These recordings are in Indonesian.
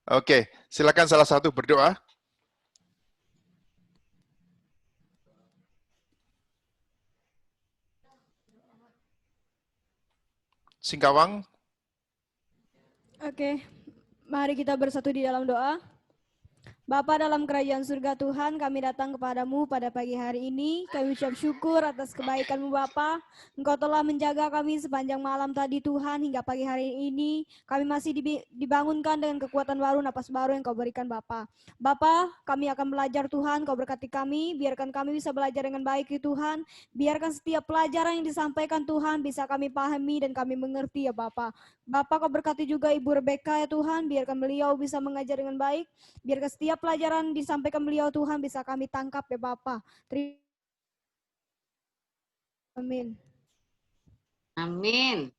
Oke, silakan salah satu berdoa. Singkawang. Oke, mari kita bersatu di dalam doa. Bapa dalam kerajaan surga Tuhan, kami datang kepadamu pada pagi hari ini. Kami ucap syukur atas kebaikan-Mu Bapa. Engkau telah menjaga kami sepanjang malam tadi Tuhan, hingga pagi hari ini. Kami masih dibangunkan dengan kekuatan baru, napas baru yang Kau berikan Bapa. Bapa, kami akan belajar Tuhan, Kau berkati kami. Biarkan kami bisa belajar dengan baik ya Tuhan. Biarkan setiap pelajaran yang disampaikan Tuhan bisa kami pahami dan kami mengerti ya Bapa. Bapa, Kau berkati juga Ibu Rebecca ya Tuhan. Biarkan beliau bisa mengajar dengan baik. Biarkan setiap pelajaran disampaikan beliau Tuhan bisa kami tangkap ya Bapa. Amin. Amin.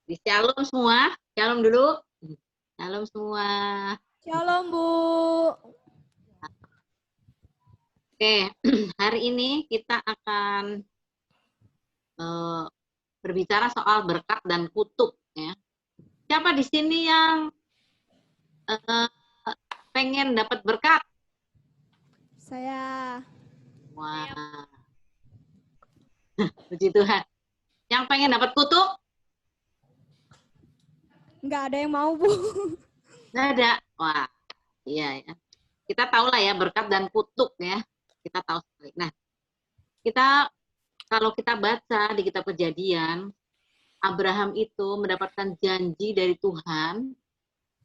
Di shalom semua. Shalom dulu. Shalom semua. Shalom Bu. Oke, hari ini kita akan berbicara soal berkat dan kutuk. Ya. Siapa di sini yang pengen dapat berkat? Saya. Wah. Puji Tuhan. Yang pengen dapat kutuk? Nggak ada yang mau, Bu. Nggak ada. Wah, iya ya. Kita tahu lah ya berkat dan kutuk ya. Kita tahu sekali. Nah, kalau kita baca di kitab Kejadian, Abraham itu mendapatkan janji dari Tuhan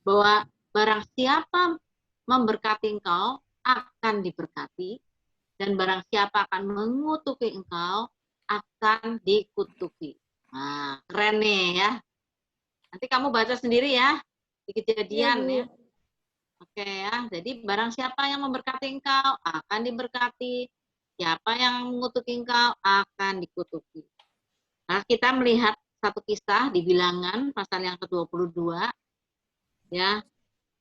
bahwa barang siapa memberkati engkau akan diberkati, dan barang siapa akan mengutuki engkau akan dikutuki. Nah, keren nih ya. Nanti kamu baca sendiri ya di Kejadian ya. Oke ya, jadi barang siapa yang memberkati engkau akan diberkati, siapa yang mengutuki engkau akan dikutuki. Nah, kita melihat satu kisah di Bilangan pasal yang ke-22 ya.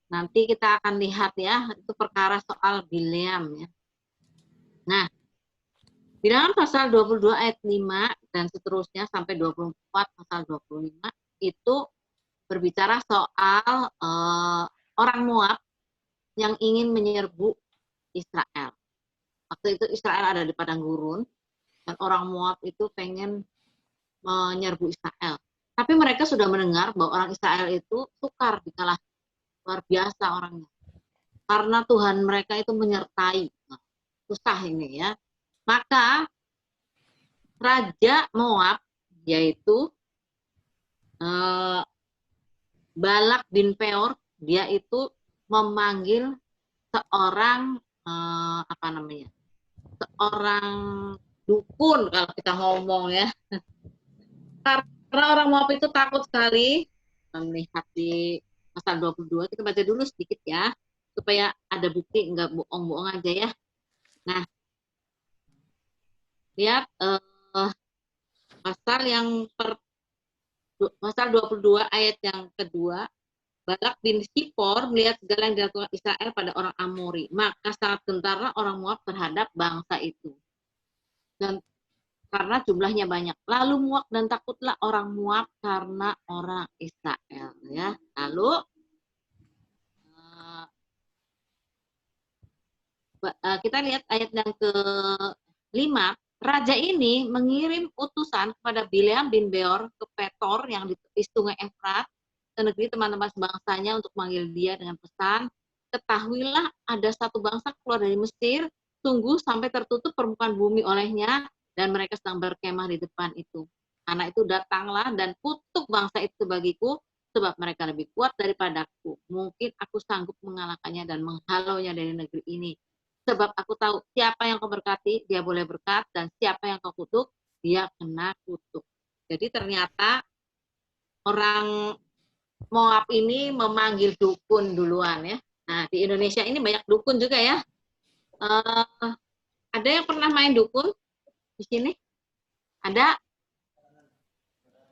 Nanti kita akan lihat ya, itu perkara soal Bileam ya. Nah, Bilangan pasal 22 ayat 5 dan seterusnya sampai 24 pasal 25 itu berbicara soal orang Moab yang ingin menyerbu Israel. Waktu itu Israel ada di padang gurun dan orang Moab itu pengen menyerbu Israel. Tapi mereka sudah mendengar bahwa orang Israel itu sukar dikalahkan, luar biasa orangnya. Karena Tuhan mereka itu menyertai. Nah, susah ini ya. Maka Raja Moab yaitu Balak bin Peor, dia itu memanggil seorang seorang dukun kalau kita ngomong ya. Karena orang Moab itu takut sekali melihat di pasal 22, kita baca dulu sedikit ya, supaya ada bukti, nggak bohong-bohong aja ya. Nah, lihat pasal 22 ayat yang kedua, Balak bin Sipor melihat segala yang dilakukan Israel pada orang Amori, maka sangat gentarlah orang Moab terhadap bangsa itu. Dan karena jumlahnya banyak. Lalu muak dan takutlah orang Moab karena orang Israel. Ya. Lalu kita lihat ayat yang ke-5. Raja ini mengirim utusan kepada Bileam bin Beor ke Petor yang di sungai Efrat, ke negeri teman-teman sebangsanya untuk memanggil dia dengan pesan, ketahuilah ada satu bangsa keluar dari Mesir, tunggu sampai tertutup permukaan bumi olehnya, dan mereka sedang berkemah di depan itu. Karena itu datanglah dan kutuk bangsa itu bagiku, sebab mereka lebih kuat daripadaku. Mungkin aku sanggup mengalahkannya dan menghalaunya dari negeri ini. Sebab aku tahu siapa yang kau berkati, dia boleh berkat, dan siapa yang kau kutuk, dia kena kutuk. Jadi ternyata orang Moab ini memanggil dukun duluan ya. Nah, di Indonesia ini banyak dukun juga ya. Ada yang pernah main dukun di sini? Ada?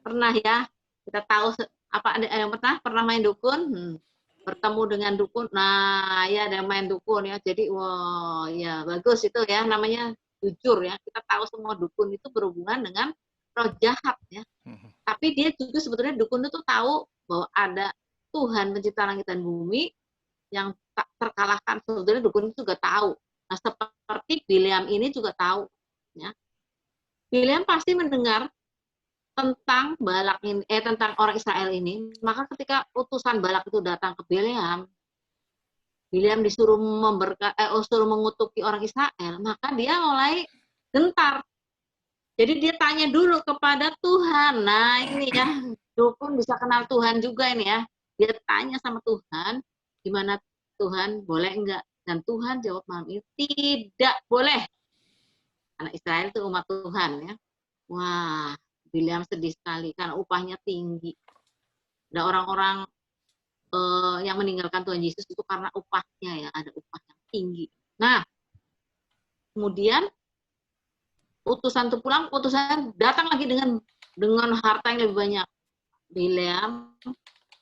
Pernah ya? Kita tahu apa ada yang pernah main dukun? Bertemu dengan dukun. Nah, ya ada yang main dukun ya. Jadi wah, ya bagus itu ya, namanya jujur ya. Kita tahu semua dukun itu berhubungan dengan roh jahat ya. Tapi dia juga sebetulnya dukun itu tahu bahwa ada Tuhan pencipta langit dan bumi yang tak terkalahkan. Sebetulnya dukun itu juga tahu. Nah, seperti Bileam ini juga tahu. Ya. Bileam pasti mendengar tentang Balak ini, tentang orang Israel ini. Maka ketika utusan Balak itu datang ke Bileam disuruh suruh mengutuki orang Israel, maka dia mulai gentar. Jadi dia tanya dulu kepada Tuhan. Nah ini ya, dukun bisa kenal Tuhan juga ini ya. Dia tanya sama Tuhan, gimana Tuhan, boleh enggak? Dan Tuhan jawab malam ini, tidak boleh. Anak Israel itu umat Tuhan ya. Wah, Bileam sedih sekali karena upahnya tinggi. Ada orang-orang yang meninggalkan Tuhan Yesus itu karena upahnya ya, ada upah yang tinggi. Nah, kemudian utusan itu pulang, utusan datang lagi dengan harta yang lebih banyak. Bileam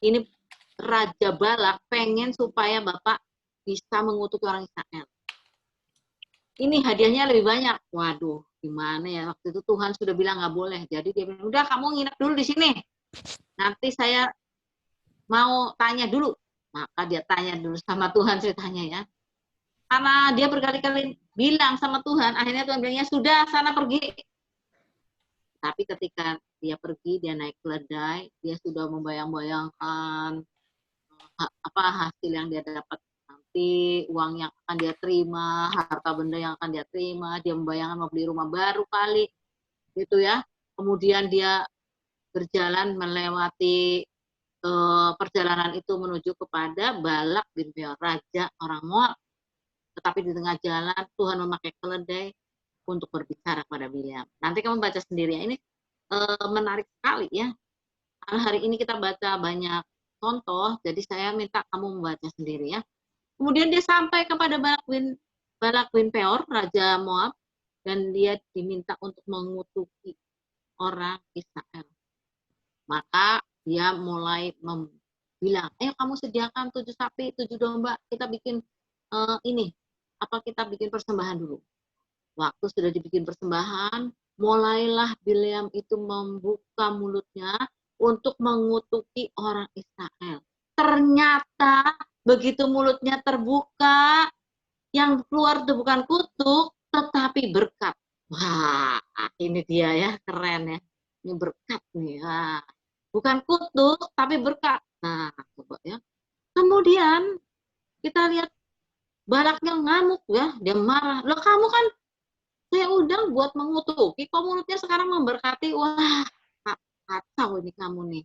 ini Raja Balak pengen supaya Bapak bisa mengutuki orang Israel. Ini hadiahnya lebih banyak. Waduh, gimana ya, waktu itu Tuhan sudah bilang nggak boleh. Jadi dia bilang, udah kamu nginep dulu di sini. Nanti saya mau tanya dulu. Maka dia tanya dulu sama Tuhan ceritanya ya. Karena dia berkali-kali bilang sama Tuhan, akhirnya Tuhan bilangnya, sudah sana pergi. Tapi ketika dia pergi, dia naik keledai, dia sudah membayang-bayangkan apa hasil yang dia dapat nanti, uang yang akan dia terima, harta benda yang akan dia terima, dia membayangkan mau beli rumah baru kali, gitu ya. Kemudian dia berjalan melewati perjalanan itu menuju kepada Balak bin Beor, raja orang Moab. Tetapi di tengah jalan Tuhan memakai keledai untuk berbicara kepada Bileam. Nanti kamu baca sendiri ya. Ini menarik sekali ya. Karena hari ini kita baca banyak contoh, jadi saya minta kamu membaca sendiri ya. Kemudian dia sampai kepada Balak bin Peor, raja Moab, dan dia diminta untuk mengutuki orang Israel. Maka dia mulai bilang, ayo kamu sediakan 7 sapi, 7 domba, kita bikin kita bikin persembahan dulu. Waktu sudah dibikin persembahan, mulailah Bileam itu membuka mulutnya untuk mengutuki orang Israel. Ternyata begitu mulutnya terbuka, yang keluar itu bukan kutuk, tetapi berkat. Wah, ini dia ya, keren ya. Ini berkat nih. Wah. Bukan kutuk, tapi berkat. Nah, coba ya. Kemudian kita lihat Balaknya ngamuk ya, dia marah. Loh kamu kan saya undang buat mengutuki, kok mulutnya sekarang memberkati. Wah, kacau ini kamu nih.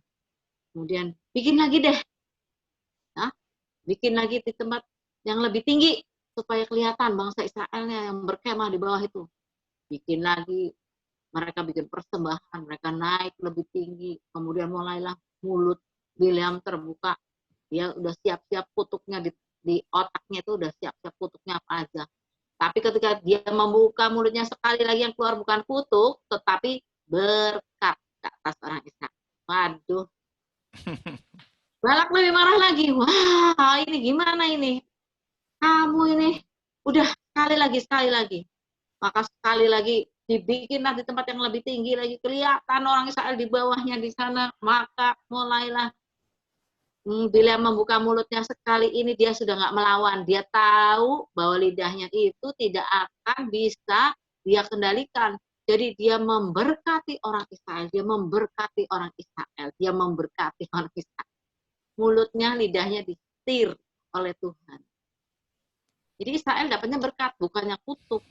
Kemudian bikin lagi deh. Nah, bikin lagi di tempat yang lebih tinggi supaya kelihatan bangsa Israelnya yang berkemah di bawah itu. Bikin lagi, mereka bikin persembahan, mereka naik lebih tinggi. Kemudian mulailah mulut Bileam terbuka. Dia udah siap-siap kutuknya di otaknya itu udah siap-siap kutuknya apa aja. Tapi ketika dia membuka mulutnya sekali lagi yang keluar bukan kutuk, tetapi berkat ke atas orang Israel. Waduh. Balak lebih marah lagi. Wah, ini gimana ini? Kamu ini udah sekali lagi. Maka sekali lagi dibikinlah di tempat yang lebih tinggi lagi, kelihatan orang Israel di bawahnya di sana. Maka mulailah Bileam membuka mulutnya sekali ini, dia sudah nggak melawan. Dia tahu bahwa lidahnya itu tidak akan bisa dia kendalikan. Jadi dia memberkati orang Israel. Dia memberkati orang Israel. Dia memberkati orang Israel. Mulutnya, lidahnya disetir oleh Tuhan. Jadi Israel dapatnya berkat, bukannya kutuk.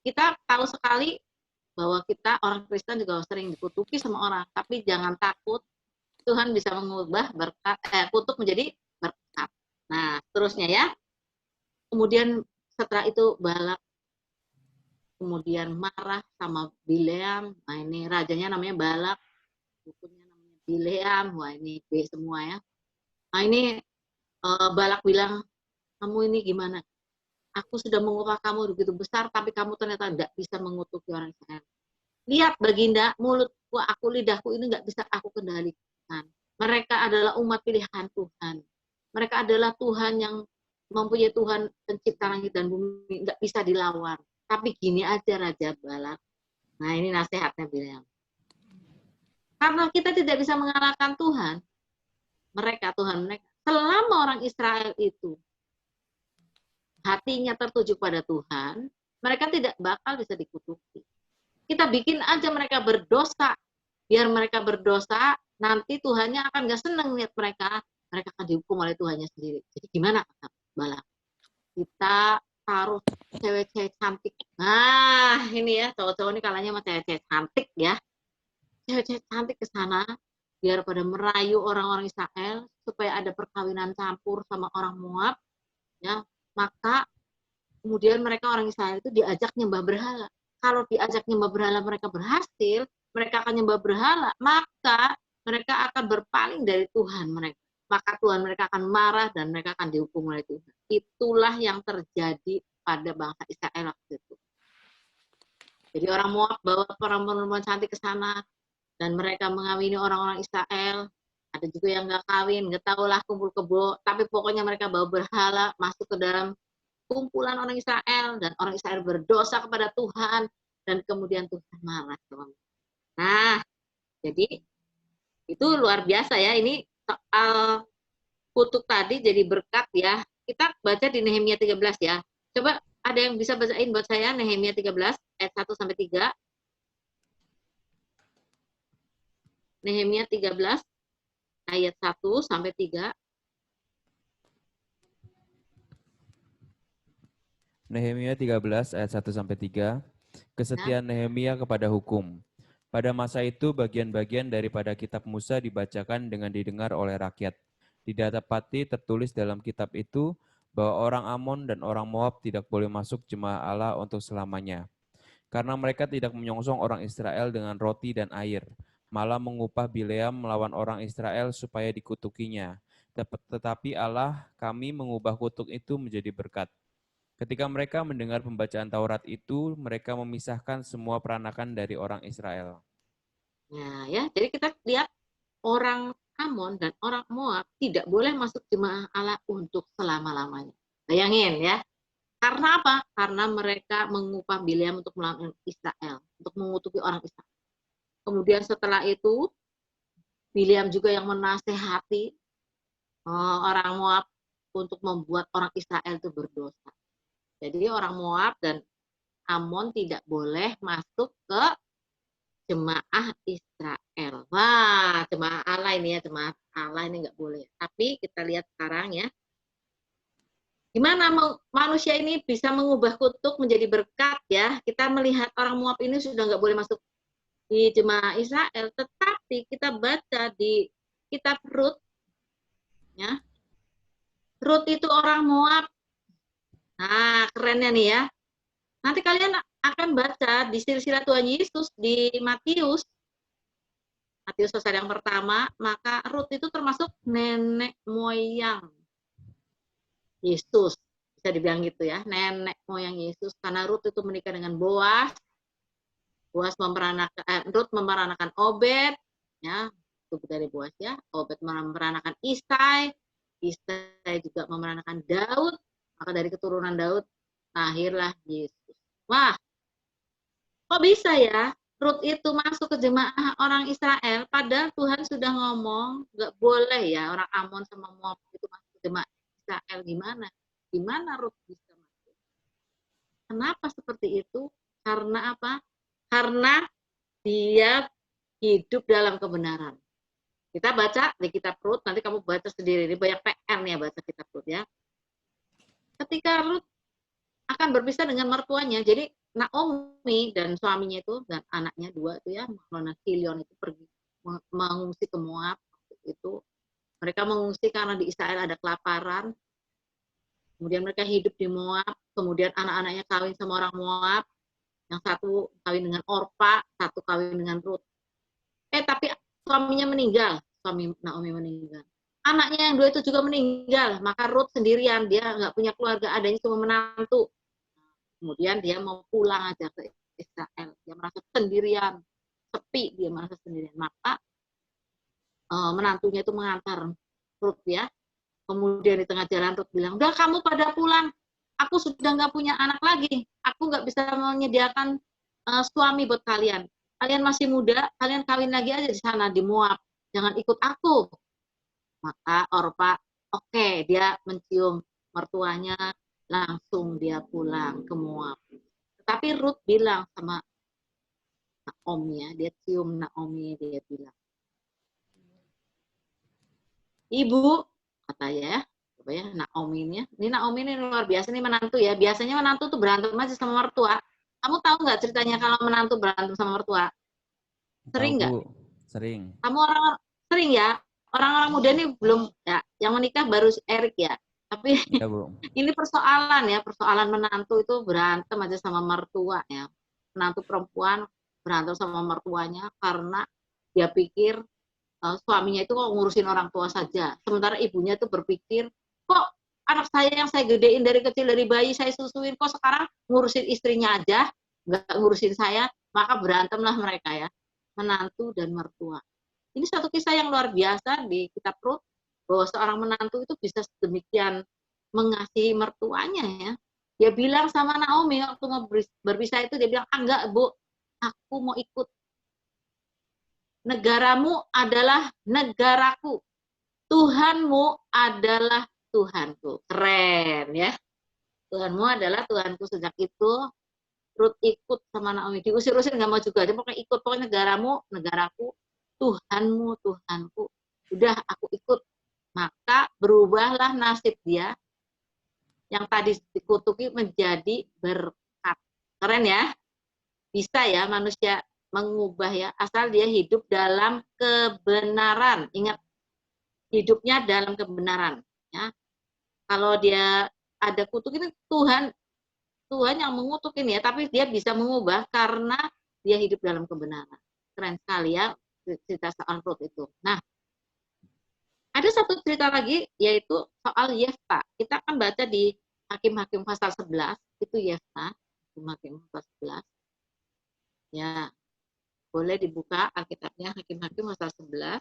Kita tahu sekali bahwa kita orang Kristen juga sering dikutuki sama orang. Tapi jangan takut. Tuhan bisa mengubah kutuk menjadi berkat. Nah, seterusnya ya. Kemudian setelah itu Balak kemudian marah sama Bileam. Nah, ini rajanya namanya Balak, dukunnya namanya Bileam. Wah, ini B semua ya. Nah, ini Balak bilang, kamu ini gimana? Aku sudah mengupah kamu begitu besar, tapi kamu ternyata tidak bisa mengutuki orang Israel. Lihat Baginda, mulutku, lidahku ini nggak bisa aku kendalikan. Mereka adalah umat pilihan Tuhan. Mereka adalah Tuhan yang mempunyai Tuhan pencipta langit dan bumi, nggak bisa dilawan. Tapi gini aja Raja Balak. Nah ini nasihatnya Bileam. Karena kita tidak bisa mengalahkan Tuhan, mereka, Tuhan mereka. Selama orang Israel itu hatinya tertuju pada Tuhan, mereka tidak bakal bisa dikutuki. Kita bikin aja mereka berdosa, biar mereka berdosa, nanti Tuhannya akan gak seneng lihat mereka akan dihukum oleh Tuhannya sendiri. Jadi gimana kata Balak? Kita taruh cewek-cewek cantik. Nah, ini ya, cowok-cowok ini kalanya sama cewek-cewek cantik ya. Cewek-cewek cantik ke sana, biar pada merayu orang-orang Israel, supaya ada perkawinan campur sama orang Moab, ya. Maka kemudian mereka orang Israel itu diajak nyembah berhala. Kalau diajak nyembah berhala mereka berhasil, mereka akan nyembah berhala, maka mereka akan berpaling dari Tuhan mereka. Maka Tuhan mereka akan marah dan mereka akan dihukum oleh Tuhan. Itulah yang terjadi pada bangsa Israel waktu itu. Jadi orang Moab bawa perempuan cantik ke sana dan mereka mengawini orang-orang Israel. Ada juga yang nggak kawin, nggak tahulah kumpul kebo, tapi pokoknya mereka bawa berhala masuk ke dalam kumpulan orang Israel dan orang Israel berdosa kepada Tuhan dan kemudian Tuhan marah. Nah, jadi itu luar biasa ya. Ini soal kutuk tadi jadi berkat ya. Kita baca di Nehemia 13 ya. Coba ada yang bisa bacain buat saya Nehemia 13 ayat 1 sampai 3. Nehemia 13 ayat 1 sampai 3. Nehemia 13 ayat 1 sampai 3. Kesetiaan Nehemia kepada hukum. Pada masa itu bagian-bagian daripada kitab Musa dibacakan dengan didengar oleh rakyat. Didapati tertulis dalam kitab itu bahwa orang Amon dan orang Moab tidak boleh masuk jemaah Allah untuk selamanya. Karena mereka tidak menyongsong orang Israel dengan roti dan air, malah mengupah Bileam melawan orang Israel supaya dikutukinya. Tetapi Allah kami mengubah kutuk itu menjadi berkat. Ketika mereka mendengar pembacaan Taurat itu, mereka memisahkan semua peranakan dari orang Israel. Nah, ya, jadi kita lihat orang Amon dan orang Moab tidak boleh masuk jemaah Allah untuk selama-lamanya. Bayangin ya. Karena apa? Karena mereka mengupah Bileam untuk melawan Israel, untuk mengutuki orang Israel. Kemudian setelah itu, Bileam juga yang menasehati orang Moab untuk membuat orang Israel itu berdosa. Jadi orang Moab dan Amon tidak boleh masuk ke jemaah Israel. Wah, jemaah Allah ini ya, jemaah Allah ini nggak boleh. Tapi kita lihat sekarang ya, gimana manusia ini bisa mengubah kutuk menjadi berkat ya. Kita melihat orang Moab ini sudah nggak boleh masuk di jemaah Israel, tetapi kita baca di kitab Rut, ya, Rut itu orang Moab. Nah, kerennya nih ya. Nanti kalian akan baca di silsilah Tuhan Yesus di Matius pasal yang pertama, maka Rut itu termasuk nenek moyang Yesus. Bisa dibilang gitu ya, nenek moyang Yesus. Karena Rut itu menikah dengan Boas. Boas Rut memeranakan Obed, ya, itu dari Boas ya. Obed memeranakan Isai. Isai juga memeranakan Daud. Maka dari keturunan Daud lahirlah Yesus. Wah, kok bisa ya Rut itu masuk ke jemaah orang Israel, padahal Tuhan sudah ngomong nggak boleh ya orang Amon sama Moab itu masuk ke jemaah Israel. Gimana Rut bisa masuk? Kenapa seperti itu? Karena apa? Karena dia hidup dalam kebenaran. Kita baca di kitab Rut, nanti kamu baca sendiri, ini banyak PR nih ya baca kitab Rut ya. Ketika Rut akan berpisah dengan mertuanya, jadi Naomi dan suaminya itu dan anaknya dua itu ya, Mahlon dan Kilion itu pergi mengungsi ke Moab. Itu mereka mengungsi karena di Israel ada kelaparan. Kemudian mereka hidup di Moab. Kemudian anak-anaknya kawin sama orang Moab. Yang satu kawin dengan Orpa, satu kawin dengan Rut. Tapi suaminya meninggal, suami Naomi meninggal. Anaknya yang dua itu juga meninggal, maka Rut sendirian, dia nggak punya keluarga, adanya cuma menantu. Kemudian dia mau pulang aja ke Israel, dia merasa sendirian, sepi, dia merasa sendirian. Maka menantunya itu mengantar Rut ya. Kemudian di tengah jalan Rut bilang, udah kamu pada pulang, aku sudah nggak punya anak lagi, aku nggak bisa menyediakan suami buat kalian. Kalian masih muda, kalian kawin lagi aja di sana di Moab, jangan ikut aku. Maka Orpa, oke, dia mencium mertuanya, langsung dia pulang ke Moab. Tetapi Ruth bilang sama Naomi, ya, dia cium Naomi, dia bilang, Ibu, katanya, coba ya, Naomi ini luar biasa nih menantu ya. Biasanya menantu tuh berantem aja sama mertua. Kamu tahu nggak ceritanya kalau menantu berantem sama mertua? Sering Tahu, nggak? Bu. Sering. Kamu orang sering ya? Orang-orang muda nih belum ya, yang menikah baru Erik ya. Tapi Iya, Bu. ini persoalan ya, persoalan menantu itu berantem aja sama mertua ya. Menantu perempuan berantem sama mertuanya karena dia pikir suaminya itu kok ngurusin orang tua saja. Sementara ibunya tuh berpikir, kok anak saya yang saya gedein dari kecil, dari bayi saya susuin, kok sekarang ngurusin istrinya aja, nggak ngurusin saya, maka berantemlah mereka ya, menantu dan mertua. Ini satu kisah yang luar biasa di kitab Rut, bahwa seorang menantu itu bisa sedemikian mengasihi mertuanya ya. Dia bilang sama Naomi waktu mau berpisah itu, dia bilang, enggak Bu, aku mau ikut. Negaramu adalah negaraku. Tuhanmu adalah Tuhanku. Keren ya. Tuhanmu adalah Tuhanku. Sejak itu Ruth ikut sama Naomi. Diusir-usir nggak mau juga. Dia pokoknya ikut. Pokoknya negaramu, negaraku. Tuhanmu, Tuhanku. Udah aku ikut. Maka berubahlah nasib dia yang tadi dikutuki menjadi berkat. Keren ya. Bisa ya manusia mengubah ya, asal dia hidup dalam kebenaran. Ingat, hidupnya dalam kebenaran ya. Kalau dia ada kutuk, ini Tuhan yang mengutuk ini ya, tapi dia bisa mengubah karena dia hidup dalam kebenaran. Keren sekali ya cerita soal Rut itu. Nah, ada satu cerita lagi yaitu soal Yefta. Kita akan baca di Hakim-Hakim pasal 11, itu Yefta, Hakim-Hakim pasal 11. Ya, boleh dibuka Alkitabnya, Hakim-Hakim pasal 11.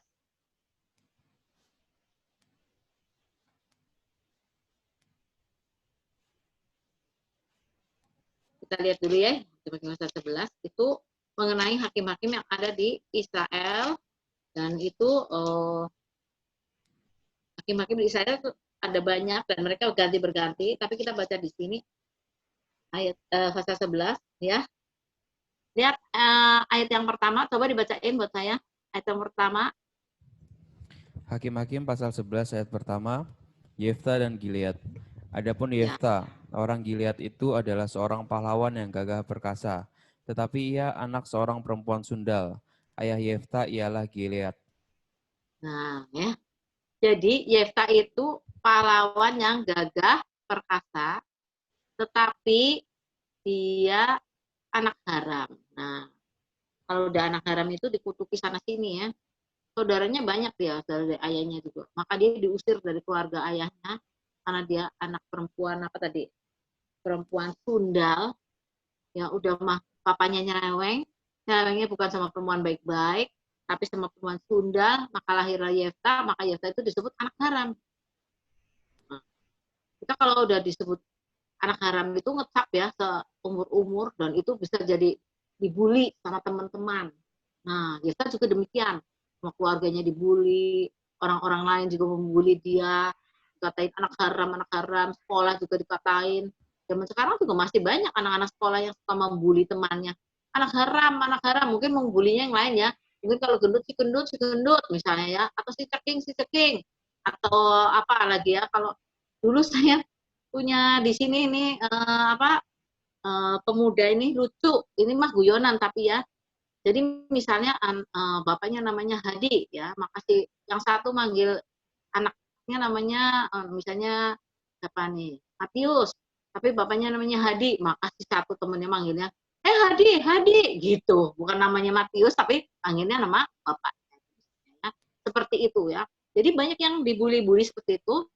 Kita lihat dulu ya, Hakim-Hakim pasal 11 itu mengenai hakim-hakim yang ada di Israel, dan itu hakim-hakim di Israel itu ada banyak dan mereka berganti-berganti, tapi kita baca di sini ayat pasal 11 ya. Lihat ayat yang pertama, coba dibacain buat saya. Ayat yang pertama. Hakim-Hakim pasal 11 ayat pertama, Yefta dan Gilead. Adapun Ya. Yefta, orang Gilead itu adalah seorang pahlawan yang gagah perkasa, tetapi ia anak seorang perempuan sundal. Ayah Yefta ialah Gilead. Nah, ya. Jadi Yefta itu pahlawan yang gagah perkasa, tetapi dia anak haram. Nah, kalau udah anak haram itu dikutuki sana sini ya. Saudaranya banyak dia, dari ayahnya juga. Maka dia diusir dari keluarga ayahnya karena dia anak perempuan apa tadi? Perempuan sundal. Ya udah mah papanya nyeleweng. Nyelewengnya bukan sama perempuan baik-baik, tapi sama perempuan sundal, maka lahirlah Yefta, maka Yefta itu disebut anak haram. Nah, kita kalau udah disebut anak haram itu ngecap ya seumur-umur, dan itu bisa jadi dibully sama teman-teman. Nah, Yefta juga demikian. Sama keluarganya dibully, orang-orang lain juga membuli dia, dikatain anak haram, sekolah juga dikatain. Zaman sekarang juga masih banyak anak-anak sekolah yang suka membuli temannya. Anak haram, mungkin membulinya yang lain ya. Mungkin kalau gendut si gendut misalnya ya, atau si ceking, atau apa lagi ya. Kalau dulu saya punya di sini ini pemuda ini lucu, ini mah guyonan tapi ya. Jadi misalnya bapaknya namanya Hadi ya, maka si yang satu manggil anaknya namanya misalnya siapa nih, Matius, tapi bapaknya namanya Hadi, maka si satu temennya manggilnya Hadi gitu, bukan namanya Matius tapi panggilnya nama bapaknya ya. Seperti itu ya. Jadi banyak yang dibully-bully seperti itu.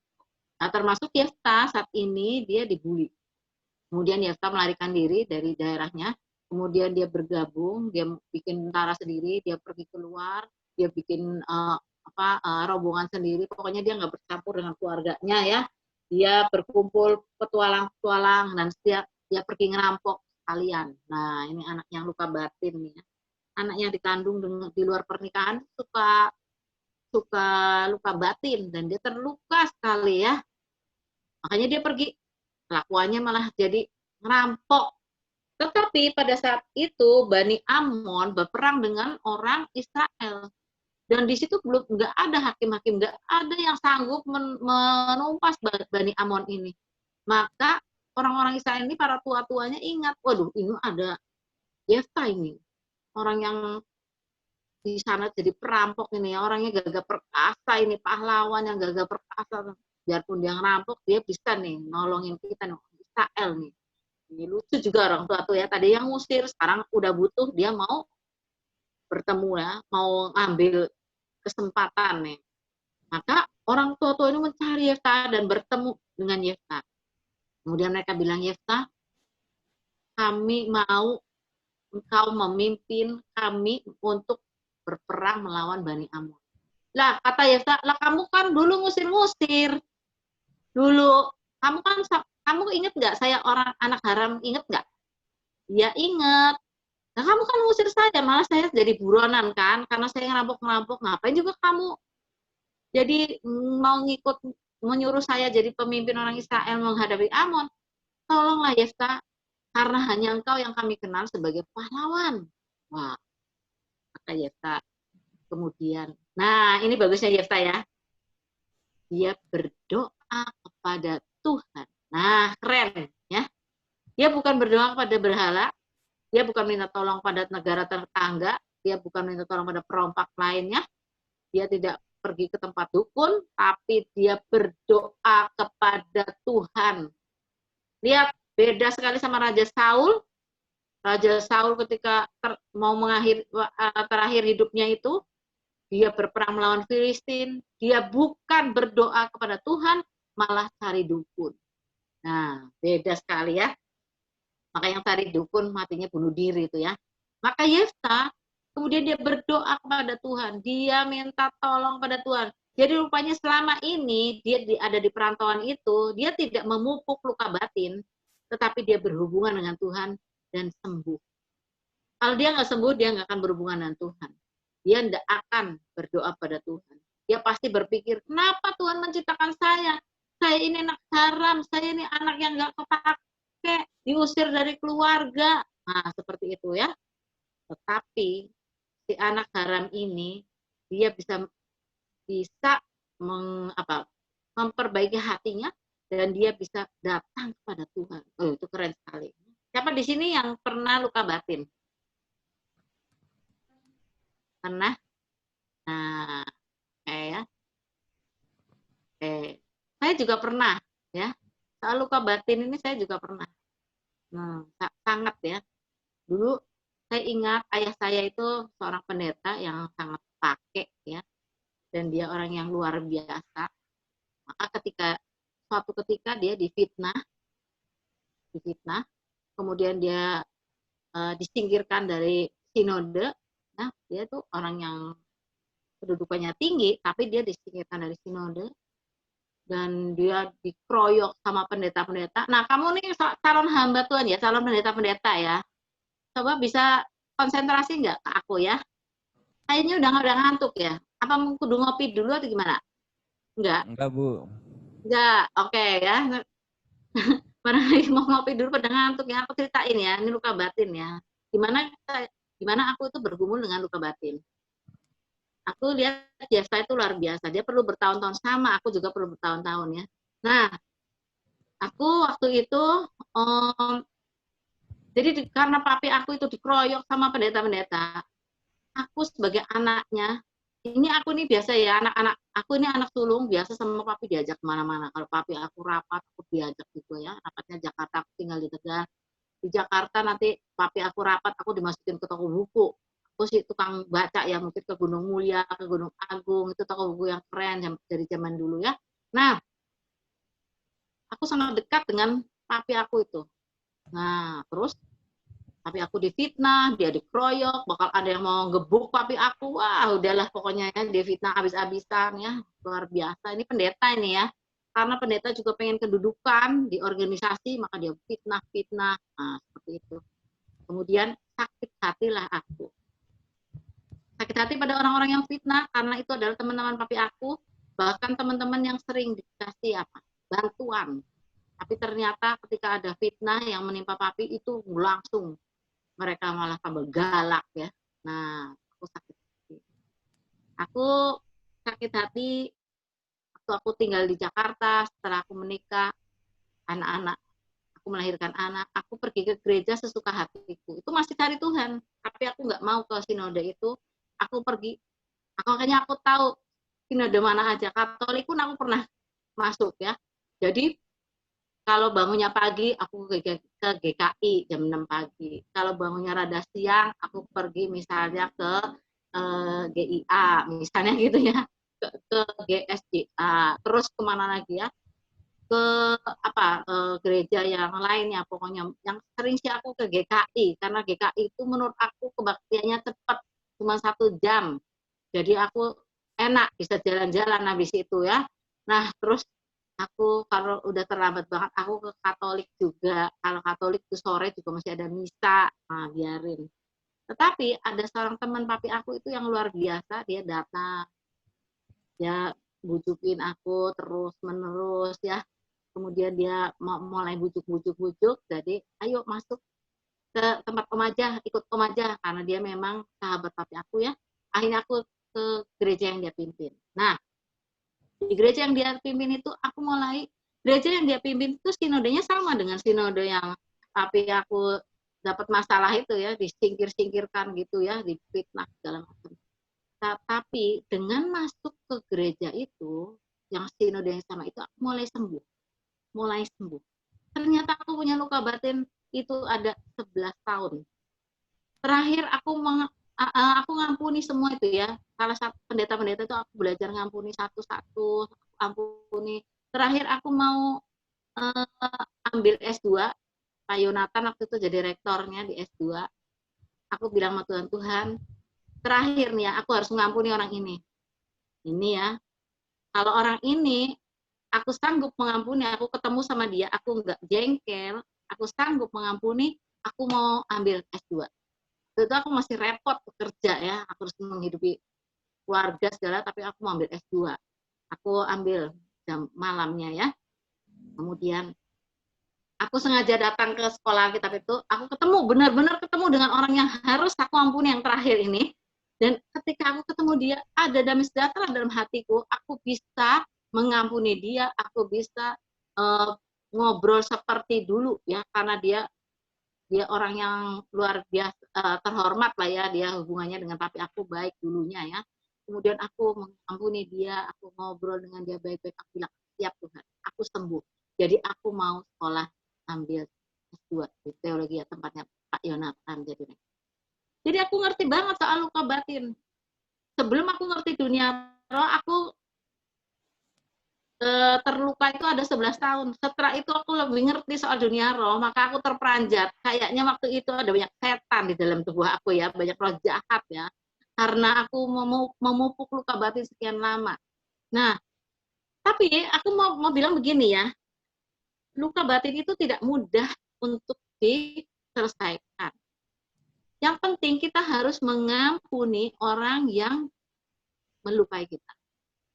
Nah, termasuk Yefta saat ini dia dibully. Kemudian Yefta melarikan diri dari daerahnya, kemudian dia bergabung, dia bikin tentara sendiri, dia pergi keluar, dia bikin rombongan sendiri, pokoknya dia nggak bercampur dengan keluarganya ya. Dia berkumpul petualang-petualang dan dia pergi ngerampok kalian. Nah, ini anak yang luka batin nih ya. Anak yang dikandung di luar pernikahan suka luka batin dan dia terluka sekali ya. Makanya dia pergi, kelakuannya malah jadi ngerampok. Tetapi pada saat itu Bani Amon berperang dengan orang Israel. Dan di situ belum nggak ada hakim-hakim, nggak ada yang sanggup menumpas Bani Amon ini. Maka orang-orang Israel ini, para tua-tuanya ingat, waduh ini ada Yefta ini, orang yang di sana jadi perampok ini, orangnya gagah perkasa ini, pahlawan yang gagah perkasa. Biarpun dia ngerampok, dia bisa nih nolongin kita nih, Israel nih. Ini lucu juga orang tua tuh ya, tadi yang ngusir, sekarang udah butuh, dia mau bertemu ya, mau ngambil kesempatan nih. Maka orang tua ini mencari Yefta dan bertemu dengan Yefta. Kemudian mereka bilang, Yefta, kami mau engkau memimpin kami untuk berperang melawan Bani Amon. Lah, kata Yefta, lah kamu kan dulu ngusir-ngusir. Dulu, kamu ingat nggak saya orang anak haram, ingat nggak? Ya ingat. Nah, kamu kan ngusir saya, malah saya jadi buronan kan, karena saya ngerampok-ngerampok. Ngapain juga kamu jadi mau menyuruh saya jadi pemimpin orang Israel menghadapi Amon? Tolonglah Yefta, karena hanya engkau yang kami kenal sebagai pahlawan. Wah, kata Yefta. Kemudian, nah ini bagusnya Yefta ya. Dia berdoa kepada Tuhan. Nah, keren ya. Dia bukan berdoa kepada berhala, dia bukan minta tolong pada negara tetangga, dia bukan minta tolong pada perompak lainnya, dia tidak pergi ke tempat dukun, tapi dia berdoa kepada Tuhan. Lihat, beda sekali sama Raja Saul. Raja Saul ketika mau terakhir hidupnya itu, dia berperang melawan Filistin, dia bukan berdoa kepada Tuhan, malah cari dukun. Nah, beda sekali ya. Maka yang cari dukun matinya bunuh diri itu ya. Maka Yefta kemudian dia berdoa kepada Tuhan, dia minta tolong pada Tuhan. Jadi rupanya selama ini dia ada di perantauan itu, dia tidak memupuk luka batin, tetapi dia berhubungan dengan Tuhan dan sembuh. Kalau dia nggak sembuh, dia nggak akan berhubungan dengan Tuhan. Dia tidak akan berdoa pada Tuhan. Dia pasti berpikir, kenapa Tuhan menciptakan saya? Saya ini anak haram, saya ini anak yang nggak kepake, diusir dari keluarga. Nah, seperti itu ya. Tetapi si anak haram ini, dia bisa memperbaiki hatinya dan dia bisa datang kepada Tuhan. Oh, itu keren sekali. Siapa di sini yang pernah luka batin? Pernah? Nah, ya. Saya juga pernah, ya. Soal luka batin ini saya juga pernah. Nah, sangat ya. Dulu saya ingat ayah saya itu seorang pendeta yang sangat pakai, ya. Dan dia orang yang luar biasa. Maka suatu ketika dia difitnah, kemudian dia disingkirkan dari sinode. Nah, dia tuh orang yang kedudukannya tinggi, tapi dia disingkirkan dari sinode dan dia dikeroyok sama pendeta-pendeta. Nah, kamu nih calon hamba Tuhan ya, calon pendeta-pendeta ya. Coba bisa konsentrasi nggak ke aku ya? Kayaknya udah ngantuk ya. Apa mau kudu ngopi dulu atau gimana? Enggak, Bu. Enggak, oke ya. Barangkali mau ngopi dulu pada ngantuk ya. Aku ceritain ya, ini luka batin ya. Gimana aku itu bergumul dengan luka batin. Aku lihat Yefta itu luar biasa. Dia perlu bertahun-tahun, sama aku juga perlu bertahun-tahun ya. Nah, aku waktu itu jadi karena papi aku itu dikeroyok sama pendeta-pendeta, aku sebagai anaknya, ini aku nih biasa ya, anak-anak aku ini anak sulung, biasa sama papi diajak kemana-mana. Kalau papi aku rapat, aku diajak gitu ya. Rapatnya Jakarta, aku tinggal di Tegal. Di Jakarta nanti papi aku rapat, aku dimasukin ke toko buku. Aku sih tukang baca ya, mungkin ke Gunung Mulia, ke Gunung Agung, itu toko buku yang keren dari zaman dulu ya. Nah, aku sangat dekat dengan papi aku itu. Nah, terus papi aku difitnah, dia dikeroyok, bakal ada yang mau gebuk papi aku. Wah, udahlah pokoknya ya, dia fitnah habis-habisan ya. Luar biasa. Ini pendeta ini ya. Karena pendeta juga pengen kedudukan di organisasi, maka dia fitnah. Nah, seperti itu. Kemudian sakit hatilah aku. sakit hati pada orang-orang yang fitnah, karena itu adalah teman-teman papi aku, bahkan teman-teman yang sering dikasih bantuan. Tapi ternyata ketika ada fitnah yang menimpa papi itu langsung mereka malah tambah galak ya. Nah, aku sakit hati. Aku sakit hati waktu aku tinggal di Jakarta, setelah aku menikah, anak-anak, aku melahirkan anak, aku pergi ke gereja sesuka hatiku. Itu masih cari Tuhan, tapi aku nggak mau ke sinode itu. Aku pergi, makanya aku tahu sinode mana aja. Katolik pun aku pernah masuk ya. Jadi kalau bangunnya pagi, aku ke GKI jam 6 pagi. Kalau bangunnya rada siang, aku pergi misalnya ke GIA, misalnya gitu ya, ke GSJA. Terus kemana lagi ya? Ke gereja yang lainnya, pokoknya yang sering sih aku ke GKI, karena GKI itu menurut aku kebaktiannya cepat, cuma 1 jam. Jadi aku enak bisa jalan-jalan habis itu ya. Nah, terus aku kalau udah terlambat banget, aku ke Katolik juga. Kalau Katolik tuh sore juga masih ada misa, nah biarin. Tetapi ada seorang teman papi aku itu yang luar biasa, dia datang, dia bujukin aku terus menerus ya. Kemudian dia mulai bujuk, jadi ayo masuk ke tempat Om aja, ikut Om aja, karena dia memang sahabat papi aku ya. Akhirnya aku ke gereja yang dia pimpin. Nah, di gereja yang dia pimpin itu aku mulai, gereja yang dia pimpin itu sinodenya sama dengan sinode yang papi aku dapat masalah itu ya, disingkir-singkirkan gitu ya, difitnah segala macam. Tapi dengan masuk ke gereja itu, yang sinode yang sama itu, aku mulai sembuh. Ternyata aku punya luka batin itu ada 11 tahun. Terakhir aku ngampuni semua itu ya. Salah satu pendeta-pendeta itu aku belajar ngampuni satu-satu, ampuni. Terakhir aku mau ambil S2, Pak Yonatan waktu itu jadi rektornya di S2. Aku bilang sama Tuhan, terakhir nih ya, aku harus mengampuni orang ini. Ini ya, kalau orang ini aku sanggup mengampuni, aku ketemu sama dia, aku nggak jengkel, aku sanggup mengampuni, aku mau ambil S2. Itu aku masih repot bekerja ya, aku harus menghidupi keluarga segala, tapi aku mau ambil S2. Aku ambil jam malamnya ya. Kemudian aku sengaja datang ke sekolah kitab itu, aku ketemu, benar-benar ketemu dengan orang yang harus aku ampuni yang terakhir ini. Dan ketika aku ketemu dia, ada damai sejahtera dalam hatiku, aku bisa mengampuni dia, aku bisa ngobrol seperti dulu ya, karena dia orang yang luar biasa, terhormat lah ya, dia hubungannya dengan papi aku baik dulunya ya. Kemudian aku mengampuni dia, aku ngobrol dengan dia baik-baik, aku bilang siap Tuhan, aku sembuh. Jadi aku mau sekolah ambil S2 di teologi ya, tempatnya Pak Yonatan jadi aku ngerti banget soal luka batin. Sebelum aku ngerti dunia roh, aku terluka itu ada 11 tahun. Setelah itu aku lebih ngerti soal dunia roh, maka aku terperanjat. Kayaknya waktu itu ada banyak setan di dalam tubuh aku ya, banyak roh jahat ya. Karena aku memupuk luka batin sekian lama. Nah, tapi aku mau bilang begini ya, luka batin itu tidak mudah untuk diselesaikan. Yang penting kita harus mengampuni orang yang melukai kita.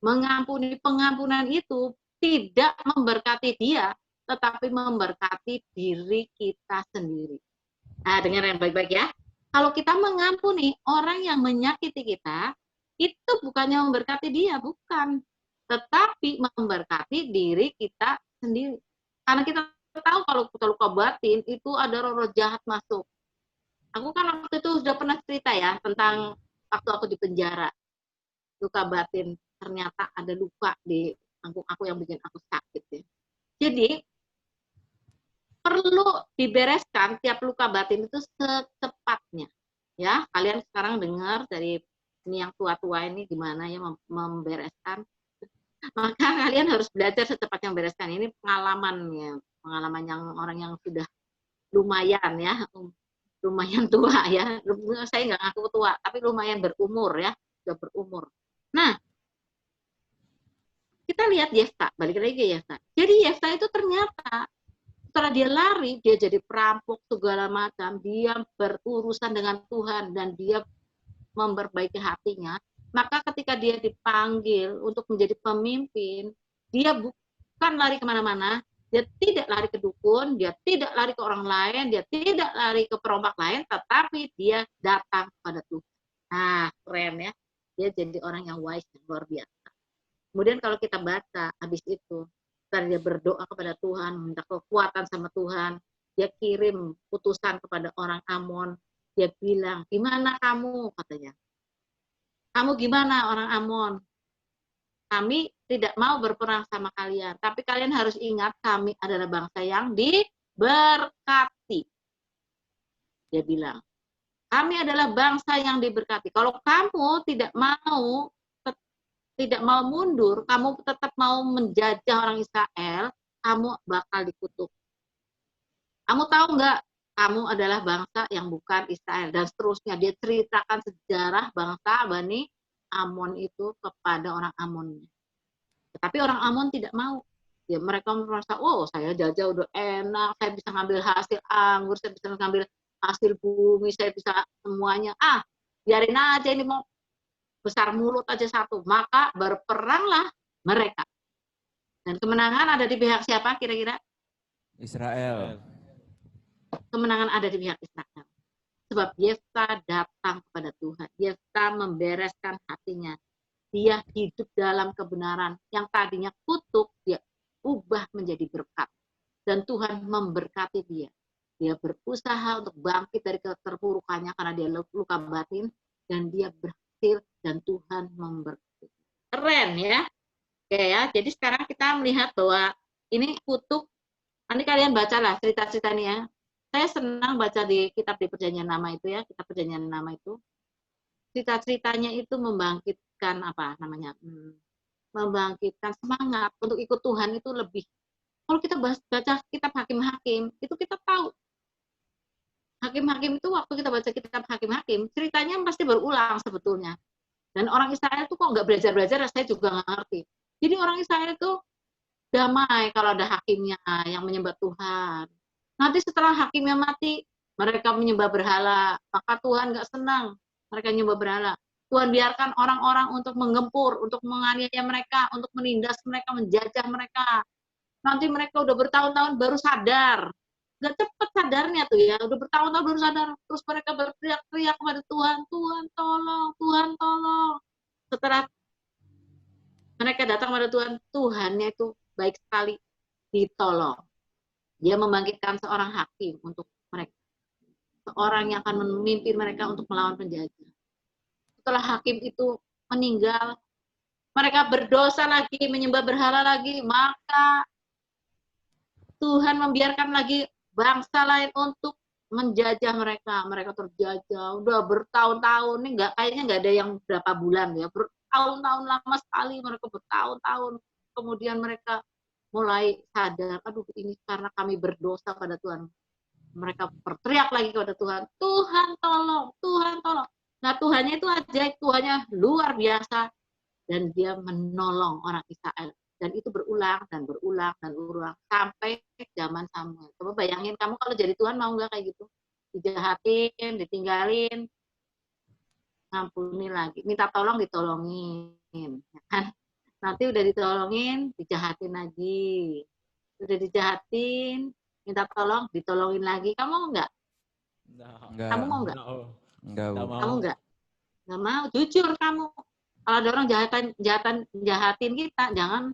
Mengampuni, pengampunan itu tidak memberkati dia, tetapi memberkati diri kita sendiri. Nah, dengar yang baik-baik ya. Kalau kita mengampuni orang yang menyakiti kita, itu bukannya memberkati dia, bukan. Tetapi memberkati diri kita sendiri. Karena kita tahu kalau kita luka batin, itu ada roh jahat masuk. Aku kan waktu itu sudah pernah cerita ya tentang waktu aku di penjara. Luka batin, ternyata ada luka di panggung aku yang bikin aku sakit ya. Jadi perlu dibereskan tiap luka batin itu secepatnya. Ya, kalian sekarang dengar dari ini yang tua-tua ini gimana ya membereskan. Maka kalian harus belajar secepatnya membereskan. Ini pengalaman yang orang yang sudah lumayan ya, lumayan tua ya. Saya nggak ngaku tua, tapi lumayan berumur ya, sudah berumur. Nah, kita lihat Yefta, balik lagi ke Yefta. Jadi Yefta itu ternyata setelah dia lari, dia jadi perampok segala macam, dia berurusan dengan Tuhan dan dia memperbaiki hatinya, maka ketika dia dipanggil untuk menjadi pemimpin, dia bukan lari kemana-mana, dia tidak lari ke dukun, dia tidak lari ke orang lain, dia tidak lari ke perompak lain, tetapi dia datang kepada Tuhan. Nah, keren ya. Dia jadi orang yang wise, yang luar biasa. Kemudian kalau kita baca, habis itu, dia berdoa kepada Tuhan, minta kekuatan sama Tuhan, dia kirim putusan kepada orang Amon, dia bilang, gimana kamu, katanya. Kamu gimana orang Amon? Kami tidak mau berperang sama kalian, tapi kalian harus ingat kami adalah bangsa yang diberkati. Dia bilang, kami adalah bangsa yang diberkati. Kalau kamu tidak mau mundur, kamu tetap mau menjajah orang Israel, kamu bakal dikutuk. Kamu tahu nggak? Kamu adalah bangsa yang bukan Israel. Dan seterusnya, dia ceritakan sejarah bangsa Bani Amon itu kepada orang Amonnya. Tetapi orang Amon tidak mau. Ya, mereka merasa, oh saya jajah udah enak, saya bisa ngambil hasil anggur, saya bisa ngambil hasil bumi, saya bisa semuanya. Biarin aja ini mau besar mulut aja satu. Maka berperanglah mereka. Dan kemenangan ada di pihak siapa kira-kira? Israel. Kemenangan ada di pihak Israel. Sebab Yefta datang kepada Tuhan. Yefta membereskan hatinya. Dia hidup dalam kebenaran. Yang tadinya kutuk, dia ubah menjadi berkat. Dan Tuhan memberkati dia. Dia berusaha untuk bangkit dari keterpurukannya karena dia luka batin. Dan dia berhasil dan Tuhan memberkati. Keren ya. Oke ya. Jadi sekarang kita melihat bahwa ini kutuk. Nanti kalian bacalah cerita-cerita ini ya. Saya senang baca di kitab di Perjanjian Lama itu ya, kitab Perjanjian Lama itu. Cerita-ceritanya itu membangkitkan membangkitkan semangat untuk ikut Tuhan itu lebih. Kalau kita baca kitab Hakim-Hakim, itu kita tahu. Hakim-Hakim itu waktu kita baca kitab Hakim-Hakim, ceritanya pasti berulang sebetulnya. Dan orang Israel itu kok nggak belajar-belajar, saya juga nggak ngerti. Jadi orang Israel itu damai kalau ada hakimnya yang menyembah Tuhan. Nanti setelah hakimnya mati, mereka menyembah berhala. Maka Tuhan nggak senang mereka menyembah berhala. Tuhan biarkan orang-orang untuk menggempur, untuk menganiaya mereka, untuk menindas mereka, menjajah mereka. Nanti mereka udah bertahun-tahun baru sadar. Nggak cepat sadarnya tuh ya, udah bertahun-tahun baru sadar. Terus mereka berteriak-teriak kepada Tuhan, Tuhan tolong, Tuhan tolong. Setelah mereka datang kepada Tuhan, Tuhannya itu baik sekali ditolong. Dia membangkitkan seorang hakim untuk mereka. Seorang yang akan memimpin mereka untuk melawan penjajah. Setelah hakim itu meninggal, mereka berdosa lagi, menyembah berhala lagi, maka Tuhan membiarkan lagi bangsa lain untuk menjajah mereka. Mereka terjajah, udah bertahun-tahun, ini kayaknya nggak ada yang berapa bulan ya, bertahun-tahun lama sekali, mereka bertahun-tahun. Kemudian mereka mulai sadar, aduh ini karena kami berdosa pada Tuhan. Mereka berteriak lagi kepada Tuhan, Tuhan tolong, Tuhan tolong. Nah Tuhannya itu ajaib, Tuhannya luar biasa. Dan dia menolong orang Israel. Dan itu berulang dan berulang dan berulang sampai zaman Samuel. Coba bayangin kamu kalau jadi Tuhan mau nggak kayak gitu? Dijahatin, ditinggalin, ngampuni lagi. Minta tolong ditolongin. Ya kan? Nanti udah ditolongin, dijahatin lagi. Udah dijahatin, minta tolong, ditolongin lagi. Kamu mau nggak? Enggak. Kamu mau nggak? Enggak. Kamu nggak? Nggak mau. Jujur kamu. Kalau ada orang jahatin kita, jangan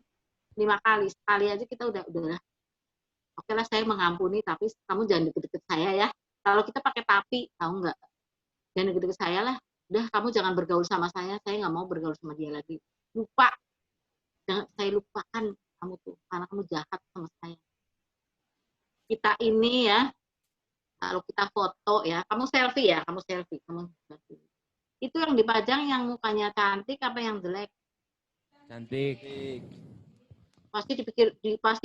5 kali. Sekali aja kita udah. Oke lah, saya mengampuni, tapi kamu jangan deket-deket saya ya. Kalau kita pakai tapi, tahu nggak? Jangan deket-deket saya lah. Udah, kamu jangan bergaul sama saya nggak mau bergaul sama dia lagi. Lupa. Saya lupakan kamu tuh, karena kamu jahat sama saya. Kita ini ya, kalau kita foto ya, kamu selfie. Itu yang dipajang yang mukanya cantik apa yang jelek? Cantik. Pasti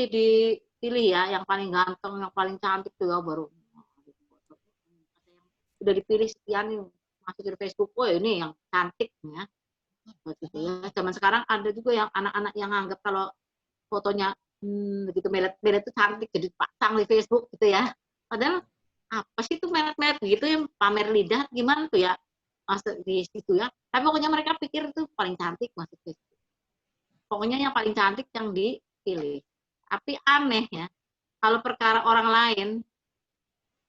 dipilih ya, yang paling ganteng, yang paling cantik tuh ya, baru. Udah dipilih sekian nih, masuk di Facebook, oh ini yang cantik ya. Gitu ya. Zaman sekarang ada juga yang anak-anak yang anggap kalau fotonya begitu melet-melet itu cantik jadi pasang di Facebook gitu ya. Padahal apa sih itu melet-melet gitu yang pamer lidah gimana tuh ya? masuk di situ ya. Tapi pokoknya mereka pikir itu paling cantik masuk ke situ. Pokoknya yang paling cantik yang dipilih. Tapi aneh ya, kalau perkara orang lain,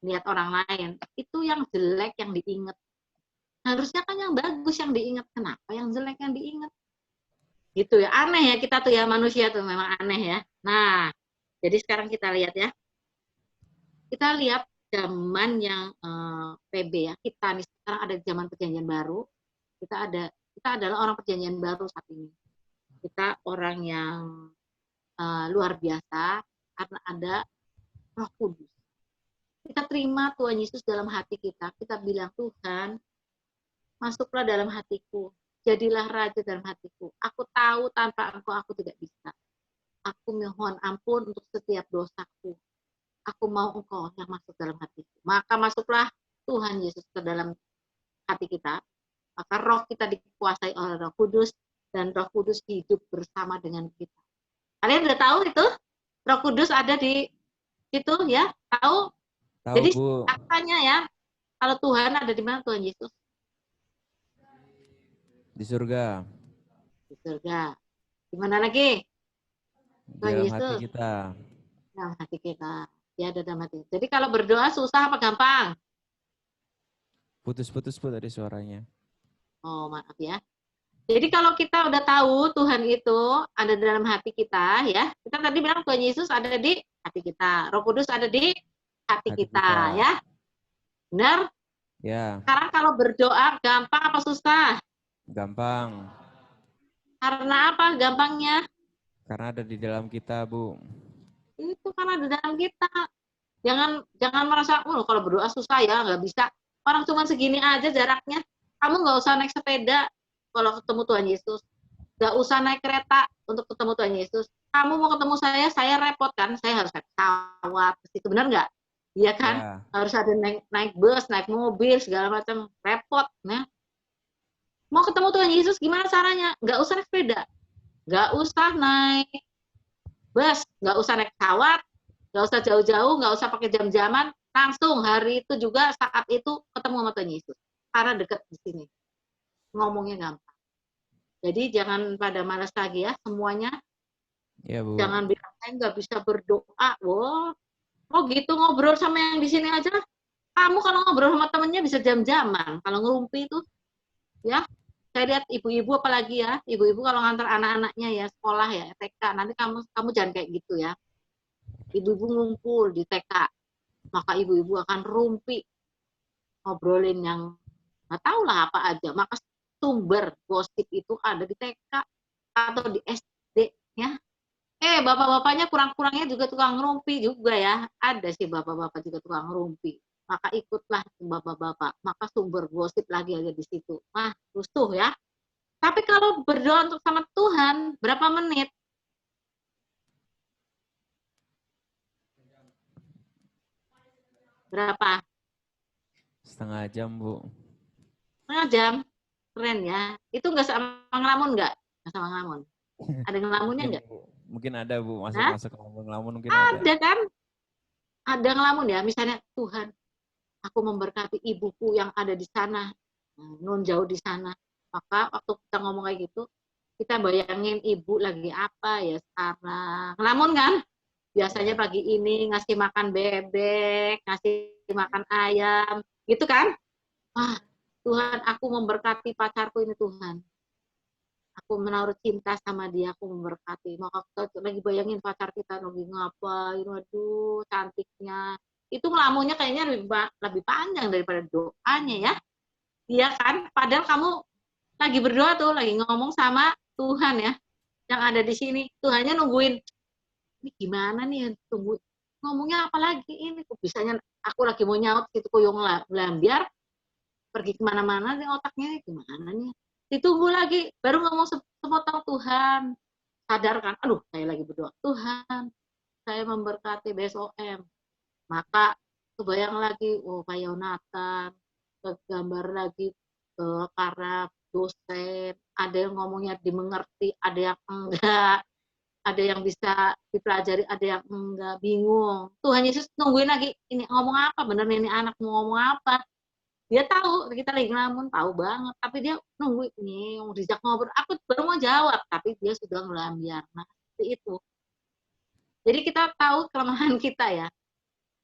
lihat orang lain, itu yang jelek yang diingat. Harusnya kan yang bagus yang diingat. Kenapa yang jelek yang diingat? Gitu ya, aneh ya kita tuh ya, manusia tuh memang aneh ya. Nah, jadi sekarang kita lihat ya. Kita lihat zaman yang PB ya. Kita nih sekarang ada zaman perjanjian baru. Kita adalah orang perjanjian baru saat ini. Kita orang yang luar biasa karena ada Roh Kudus. Kita terima Tuhan Yesus dalam hati kita. Kita bilang, Tuhan, masuklah dalam hatiku. Jadilah raja dalam hatiku. Aku tahu tanpa Engkau aku tidak bisa. Aku mohon ampun untuk setiap dosaku. Aku mau Engkau yang masuk dalam hatiku. Maka masuklah Tuhan Yesus ke dalam hati kita. Maka roh kita dikuasai oleh Roh Kudus. Dan Roh Kudus hidup bersama dengan kita. Kalian udah tahu itu? Roh Kudus ada di situ ya? Tahu? Tahu, Jadi Bu. faktanya ya, kalau Tuhan ada di mana Tuhan Yesus? Di surga. Di surga. Di mana lagi? Di Tuhan dalam Yesus. hati kita. Dalam hati kita. Ya, ada dalam hati. Jadi kalau berdoa susah apa gampang? Putus-putus, Bu, tadi suaranya. Oh, maaf ya. Jadi kalau kita udah tahu Tuhan itu ada dalam hati kita ya. Kita tadi bilang Tuhan Yesus ada di hati kita. Roh Kudus ada di hati kita ya. Benar? Ya, Sekarang kalau berdoa gampang apa susah? gampang. Karena apa gampangnya? Karena ada di dalam kita, Bu. Itu karena ada dalam kita. Jangan merasa, oh kalau berdoa susah ya, nggak bisa. Orang cuma segini aja jaraknya. Kamu nggak usah naik sepeda kalau ketemu Tuhan Yesus. Nggak usah naik kereta untuk ketemu Tuhan Yesus. Kamu mau ketemu saya repot kan? Saya harus naik pesawat. Itu benar nggak? Iya kan? Ya. Harus ada naik bus, naik mobil, segala macam. Repot. Nah. Mau ketemu Tuhan Yesus gimana caranya? Nggak usah naik sepeda. Nggak usah naik bus. Nggak usah naik pesawat. Nggak usah jauh-jauh. Nggak usah pakai jam-jaman. Langsung hari itu juga saat itu ketemu sama Tuhan Yesus. Karena dekat di sini. Ngomongnya gampang. Jadi jangan pada malas lagi ya semuanya. Ya, Bu. Jangan bilang saya nggak bisa berdoa. Wow. Oh gitu ngobrol sama yang di sini aja. Kamu kalau ngobrol sama temennya bisa jam-jaman. Kalau ngerumpi itu ya. Saya lihat ibu-ibu apalagi ya. Ibu-ibu kalau ngantar anak-anaknya ya sekolah ya TK. Nanti kamu jangan kayak gitu ya. Ibu-ibu ngumpul di TK. Maka ibu-ibu akan rumpi. Ngobrolin yang nggak tahu lah apa aja. Maka sumber gosip itu ada di TK atau di SD ya. Bapak-bapaknya kurang-kurangnya juga tukang rumpi juga ya. Ada sih bapak-bapak juga tukang rumpi. Maka ikutlah bapak-bapak. Maka sumber gosip lagi ada di situ. Nah, rusuh ya. Tapi kalau berdoa untuk sama Tuhan, berapa menit? Berapa? Setengah jam, Bu. Setengah jam. Keren ya. Itu nggak sama ngelamun nggak? Nggak sama ngelamun. Ada ngelamunnya nggak? Mungkin ada, Bu. Masuk ngelamun mungkin ada. Ada kan? Ada ngelamun ya. Misalnya, Tuhan, aku memberkati ibuku yang ada di sana. Non jauh di sana. Maka waktu kita ngomong kayak gitu, kita bayangin ibu lagi apa ya sekarang. Ngelamun kan? Biasanya pagi ini ngasih makan bebek, ngasih makan ayam. Gitu kan? Wah, Tuhan, aku memberkati pacarku ini Tuhan. Aku menaruh cinta sama dia, aku memberkati. Maka kita lagi bayangin pacar kita lagi ngapain, waduh, cantiknya. Itu ngelamunnya kayaknya lebih panjang daripada doanya ya. Iya kan? Padahal kamu lagi berdoa tuh, lagi ngomong sama Tuhan ya. Yang ada di sini. Tuhannya nungguin. Ini gimana nih? Tunggu. Ngomongnya apa lagi ini? Bisanya aku lagi mau nyaut gitu kuyung lambiar. Pergi kemana-mana nih otaknya. Gimana nih? Ditunggu lagi. Baru ngomong sepotong Tuhan. Sadarkan. Aduh, saya lagi berdoa. Tuhan, saya memberkati BSOM. Maka kebayang lagi, oh Pak Yonatan, gambar lagi para dosen, ada yang ngomongnya dimengerti, ada yang enggak, ada yang bisa dipelajari, ada yang enggak, bingung. Tuhan Yesus nungguin lagi, ini ngomong apa, bener ini anak mau ngomong apa. Dia tahu kita lagi ngelamun, tahu banget, tapi dia nunggu nih dijak ngobrol. Aku baru mau jawab, tapi dia sudah ngelambiar. Nah, seperti itu. Jadi kita tahu kelemahan kita ya.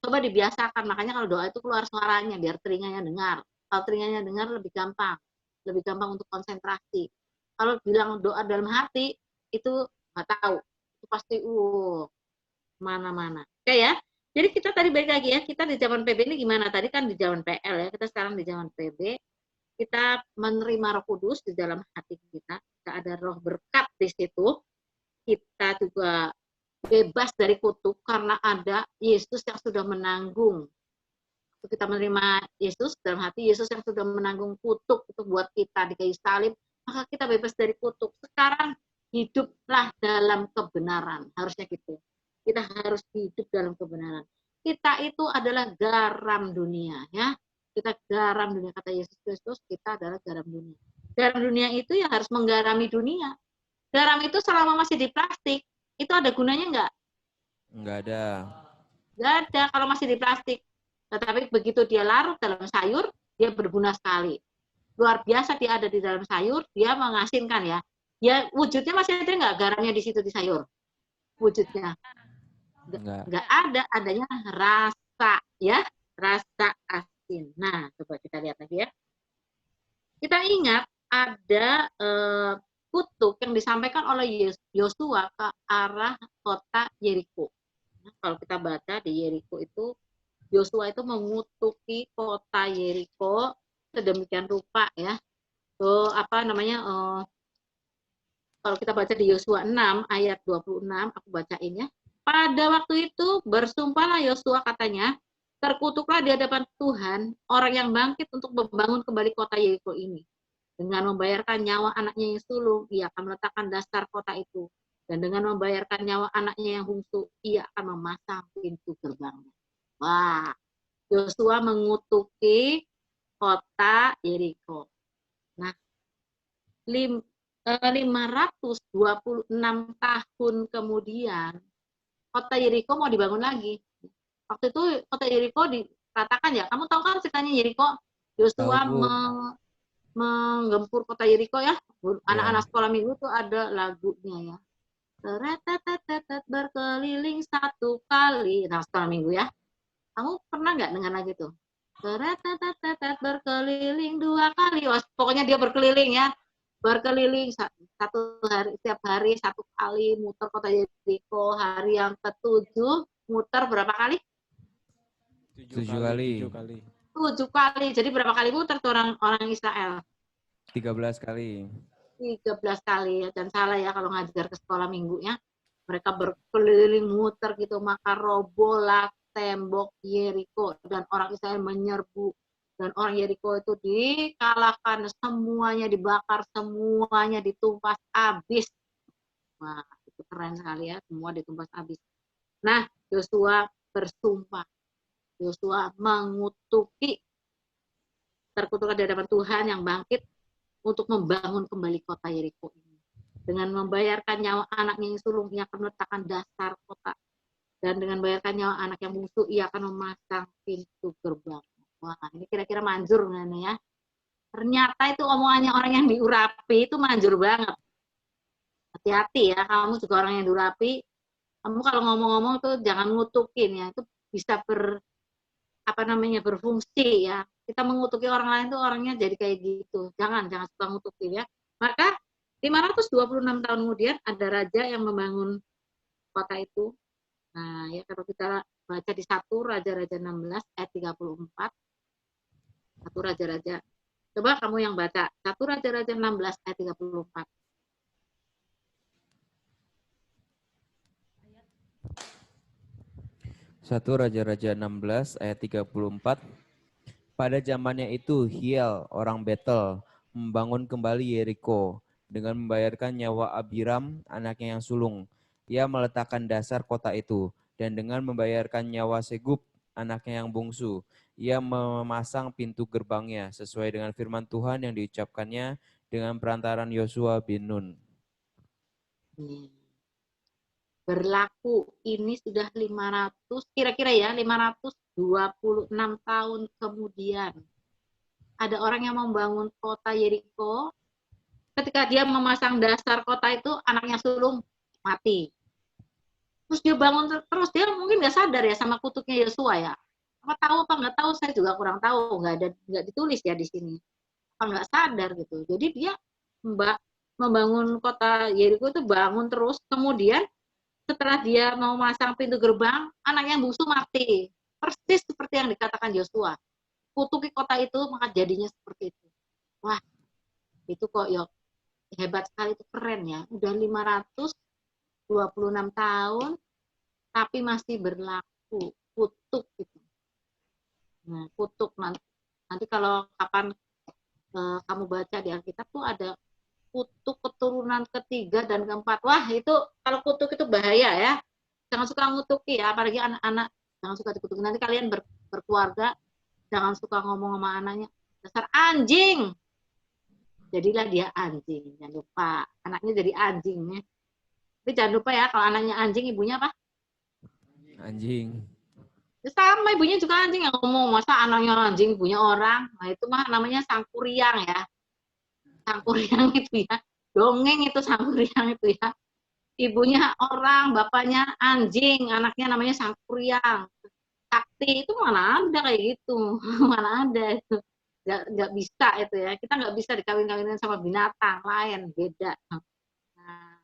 Coba dibiasakan, makanya kalau doa itu keluar suaranya biar telinganya dengar. Kalau telinganya dengar lebih gampang untuk konsentrasi. Kalau bilang doa dalam hati itu nggak tahu, itu pasti mana-mana. Oke ya. Jadi kita tadi balik lagi ya, kita di zaman PB ini gimana? Tadi kan di zaman PL ya, kita sekarang di zaman PB. Kita menerima Roh Kudus di dalam hati kita. Kita ada roh berkat di situ. Kita juga bebas dari kutuk karena ada Yesus yang sudah menanggung. Kita menerima Yesus dalam hati, Yesus yang sudah menanggung kutuk itu buat kita di kayu salib, maka kita bebas dari kutuk. Sekarang hiduplah dalam kebenaran, harusnya gitu. Kita harus hidup dalam kebenaran. Kita itu adalah garam dunia, ya. Kita garam dunia, kata Yesus Kristus, kita adalah garam dunia. Garam dunia itu ya harus menggarami dunia. Garam itu selama masih di plastik, itu ada gunanya enggak? Enggak ada. Enggak ada kalau masih di plastik. Tetapi begitu dia larut dalam sayur, dia berguna sekali. Luar biasa dia ada di dalam sayur, dia mengasinkan ya. Ya wujudnya masih ada nggak garamnya di situ di sayur? Wujudnya nggak ada, adanya rasa ya, rasa asin. Nah, coba kita lihat lagi ya. Kita ingat ada kutuk yang disampaikan oleh Yosua ke arah kota Yeriko. Nah, kalau kita baca di Yeriko itu, Yosua itu mengutuki kota Yeriko sedemikian rupa ya. Kalau kita baca di Yosua 6 ayat 26, aku bacain ya. Pada waktu itu bersumpahlah Yosua, katanya, terkutuklah di hadapan Tuhan orang yang bangkit untuk membangun kembali kota Yeriko ini. Dengan membayarkan nyawa anaknya yang sulung, ia akan meletakkan dasar kota itu. Dan dengan membayarkan nyawa anaknya yang bungsu, ia akan memasang pintu gerbangnya. Wah, Yosua mengutuki kota Yeriko. Nah, 526 tahun kemudian, kota Yeriko mau dibangun lagi. Waktu itu kota Yeriko dikatakan ya, kamu tahu kan ceritanya Yeriko? Yosua menggempur kota Yeriko ya. Anak-anak sekolah minggu tuh ada lagunya ya. Teretetetetet berkeliling satu kali. Nah, sekolah minggu ya. Kamu pernah nggak dengar lagu itu? Teretetetetet berkeliling dua kali. Oh, pokoknya dia berkeliling ya. Berkeliling satu hari, setiap hari satu kali muter kota Yeriko. Hari yang ke-7 muter berapa kali? 7 kali. 7 kali. Jadi berapa kali muter tuh orang Israel? 13 kali. 13 kali ya. Dan salah ya kalau ngajar ke sekolah minggu ya. Mereka berkeliling muter gitu, maka robohlah tembok Yeriko dan orang Israel menyerbu. Dan orang Yeriko itu dikalahkan, semuanya dibakar, semuanya ditumpas habis. Wah, itu keren sekali ya, semua ditumpas habis. Nah, Yosua bersumpah. Yosua mengutuki, terkutuklah di hadapan Tuhan yang bangkit untuk membangun kembali kota Yeriko ini. Dengan membayarkan nyawa anaknya yang sulung, ia akan meletakkan dasar kota. Dan dengan membayarkan nyawa anak yang bungsu, ia akan memasang pintu gerbang. Wah, ini kira-kira manjur nggak nih ya? Ternyata itu omongannya orang yang diurapi itu manjur banget. Hati-hati ya, kamu juga orang yang diurapi. Kamu kalau ngomong-ngomong tuh jangan ngutukin ya, itu bisa berfungsi ya. Kita mengutuki orang lain tuh orangnya jadi kayak gitu. Jangan suka ngutukin ya. Maka 526 tahun kemudian ada raja yang membangun kota itu. Nah, ya kalau kita baca di 1 Raja-Raja 16 ayat 34. 1 Raja-Raja. Coba kamu yang baca. 1 Raja-Raja 16 ayat 34. Satu Raja-Raja 16 ayat 34. Pada zamannya itu Hiel orang Betel membangun kembali Yeriko dengan membayarkan nyawa Abiram anaknya yang sulung. Ia meletakkan dasar kota itu dan dengan membayarkan nyawa Segub anaknya yang bungsu. Ia memasang pintu gerbangnya sesuai dengan firman Tuhan yang diucapkannya dengan perantaran Yosua bin Nun. Berlaku ini sudah 500, kira-kira ya 526 tahun kemudian. ada orang yang membangun kota Yeriko. Ketika dia memasang dasar kota itu, anaknya sulung mati. Terus dia bangun terus, dia mungkin nggak sadar ya sama kutuknya Yosua ya. Apa tahu apa nggak tahu, saya juga kurang tahu, nggak ditulis ya di sini. Apa nggak sadar gitu. Jadi dia membangun kota Yeriko itu bangun terus, kemudian setelah dia mau masang pintu gerbang, anaknya yang bungsu mati. Persis seperti yang dikatakan Yosua. Kutuki kota itu, maka jadinya seperti itu. Wah, itu kok ya hebat sekali, itu keren ya. Udah 526 tahun, tapi masih berlaku kutuk gitu. Nah, kutuk nanti kalau kapan kamu baca di Alkitab tuh ada kutuk keturunan ketiga dan keempat. Wah, itu kalau kutuk itu bahaya ya. Jangan suka ngutuki ya, apalagi anak-anak. Jangan suka dikutuki. Nanti kalian berkeluarga, jangan suka ngomong sama anaknya, dasar anjing. Jadilah dia anjing. Jangan lupa, anaknya jadi anjing ya. Tapi jangan lupa ya, kalau anaknya anjing, ibunya apa? Anjing. Sama, ibunya juga anjing. Yang ngomong, masa anaknya anjing, ibunya orang. Nah, itu mah namanya sangkuriang ya. Sangkuriang itu ya, dongeng itu sangkuriang itu ya. Ibunya orang, bapaknya anjing, anaknya namanya sangkuriang. Sakti itu mana ada kayak gitu, mana ada itu. Nggak bisa itu ya, kita nggak bisa dikawin-kawinin sama binatang lain, beda. Nah,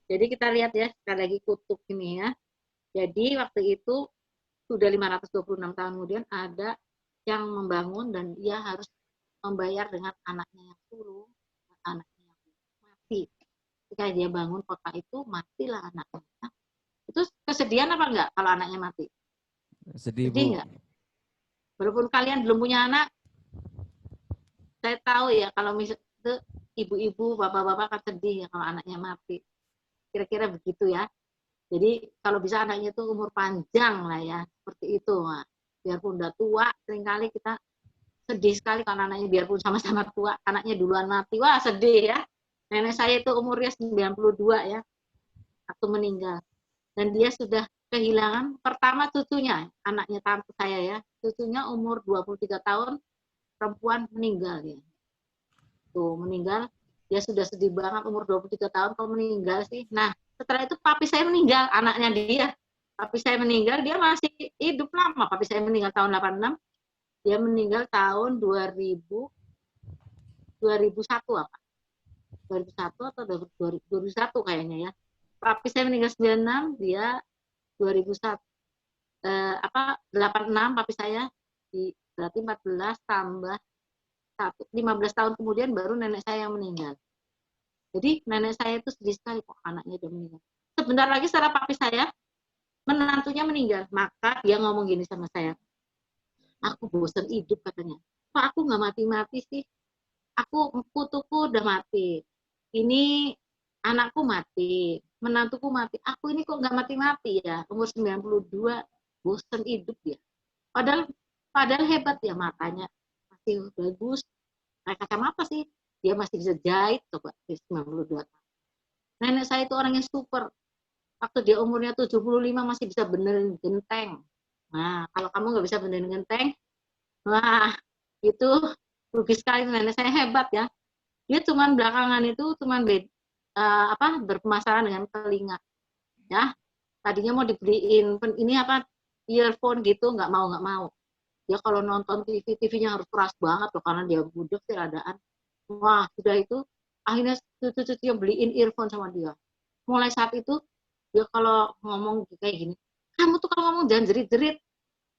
jadi kita lihat ya, sekali lagi kutuk ini ya. Jadi waktu itu sudah 526 tahun kemudian ada yang membangun dan dia harus membayar dengan anaknya yang sulung, anaknya yang mati. Ketika dia bangun kota itu, matilah anaknya. Nah, itu kesedihan apa enggak kalau anaknya mati? Sedih, Bu. Sedih enggak? Walaupun kalian belum punya anak, saya tahu ya kalau misalnya ibu-ibu, bapak-bapak kan sedih ya kalau anaknya mati. Kira-kira begitu ya. Jadi kalau bisa anaknya itu umur panjang lah ya, seperti itu. Nah, biarpun udah tua, seringkali kita sedih sekali kalau anaknya biarpun sama-sama tua, anaknya duluan mati. Wah, sedih ya. Nenek saya itu umurnya 92 ya, waktu meninggal. Dan dia sudah kehilangan pertama cucunya, anaknya tante saya ya. Cucunya umur 23 tahun, perempuan meninggal ya. Tuh, meninggal. Dia sudah sedih banget umur 23 tahun kalau meninggal sih. Nah, setelah itu papi saya meninggal, anaknya dia. Papi saya meninggal, dia masih hidup lama. Papi saya meninggal tahun 86. Dia meninggal tahun 2001 apa? 2001 atau 2001 kayaknya ya. Papi saya meninggal 96, dia 2001 86 papi saya, berarti 14 tambah 15 tahun kemudian baru nenek saya yang meninggal. Jadi nenek saya itu sedih sekali kok anaknya udah meninggal. Sebentar lagi setelah papi saya, menantunya meninggal. Maka dia ngomong gini sama saya, aku bosan hidup katanya. Kok aku nggak mati-mati sih? Kutuku udah mati. Ini anakku mati, menantuku mati. Aku ini kok nggak mati-mati ya? Umur 92, bosan hidup ya. Padahal hebat ya, matanya masih bagus. Kayak kacamata sih. Dia masih bisa jahit coba di 92 tahun. Nenek saya itu orangnya super. Waktu dia umurnya 75 masih bisa benerin genteng. Nah, kalau kamu nggak bisa benerin genteng, wah, itu rugi sekali. Nenek saya hebat ya. Dia cuman belakangan itu bermasalah dengan telinga. Ya, tadinya mau dibeliin ini earphone gitu, nggak mau. Dia kalau nonton TV-nya harus keras banget loh, karena dia budek sih radaan. Wah, sudah itu akhirnya cucu-cucunya beliin earphone sama dia. Mulai saat itu dia kalau ngomong kayak gini, kamu tuh kalau ngomong jangan jerit-jerit,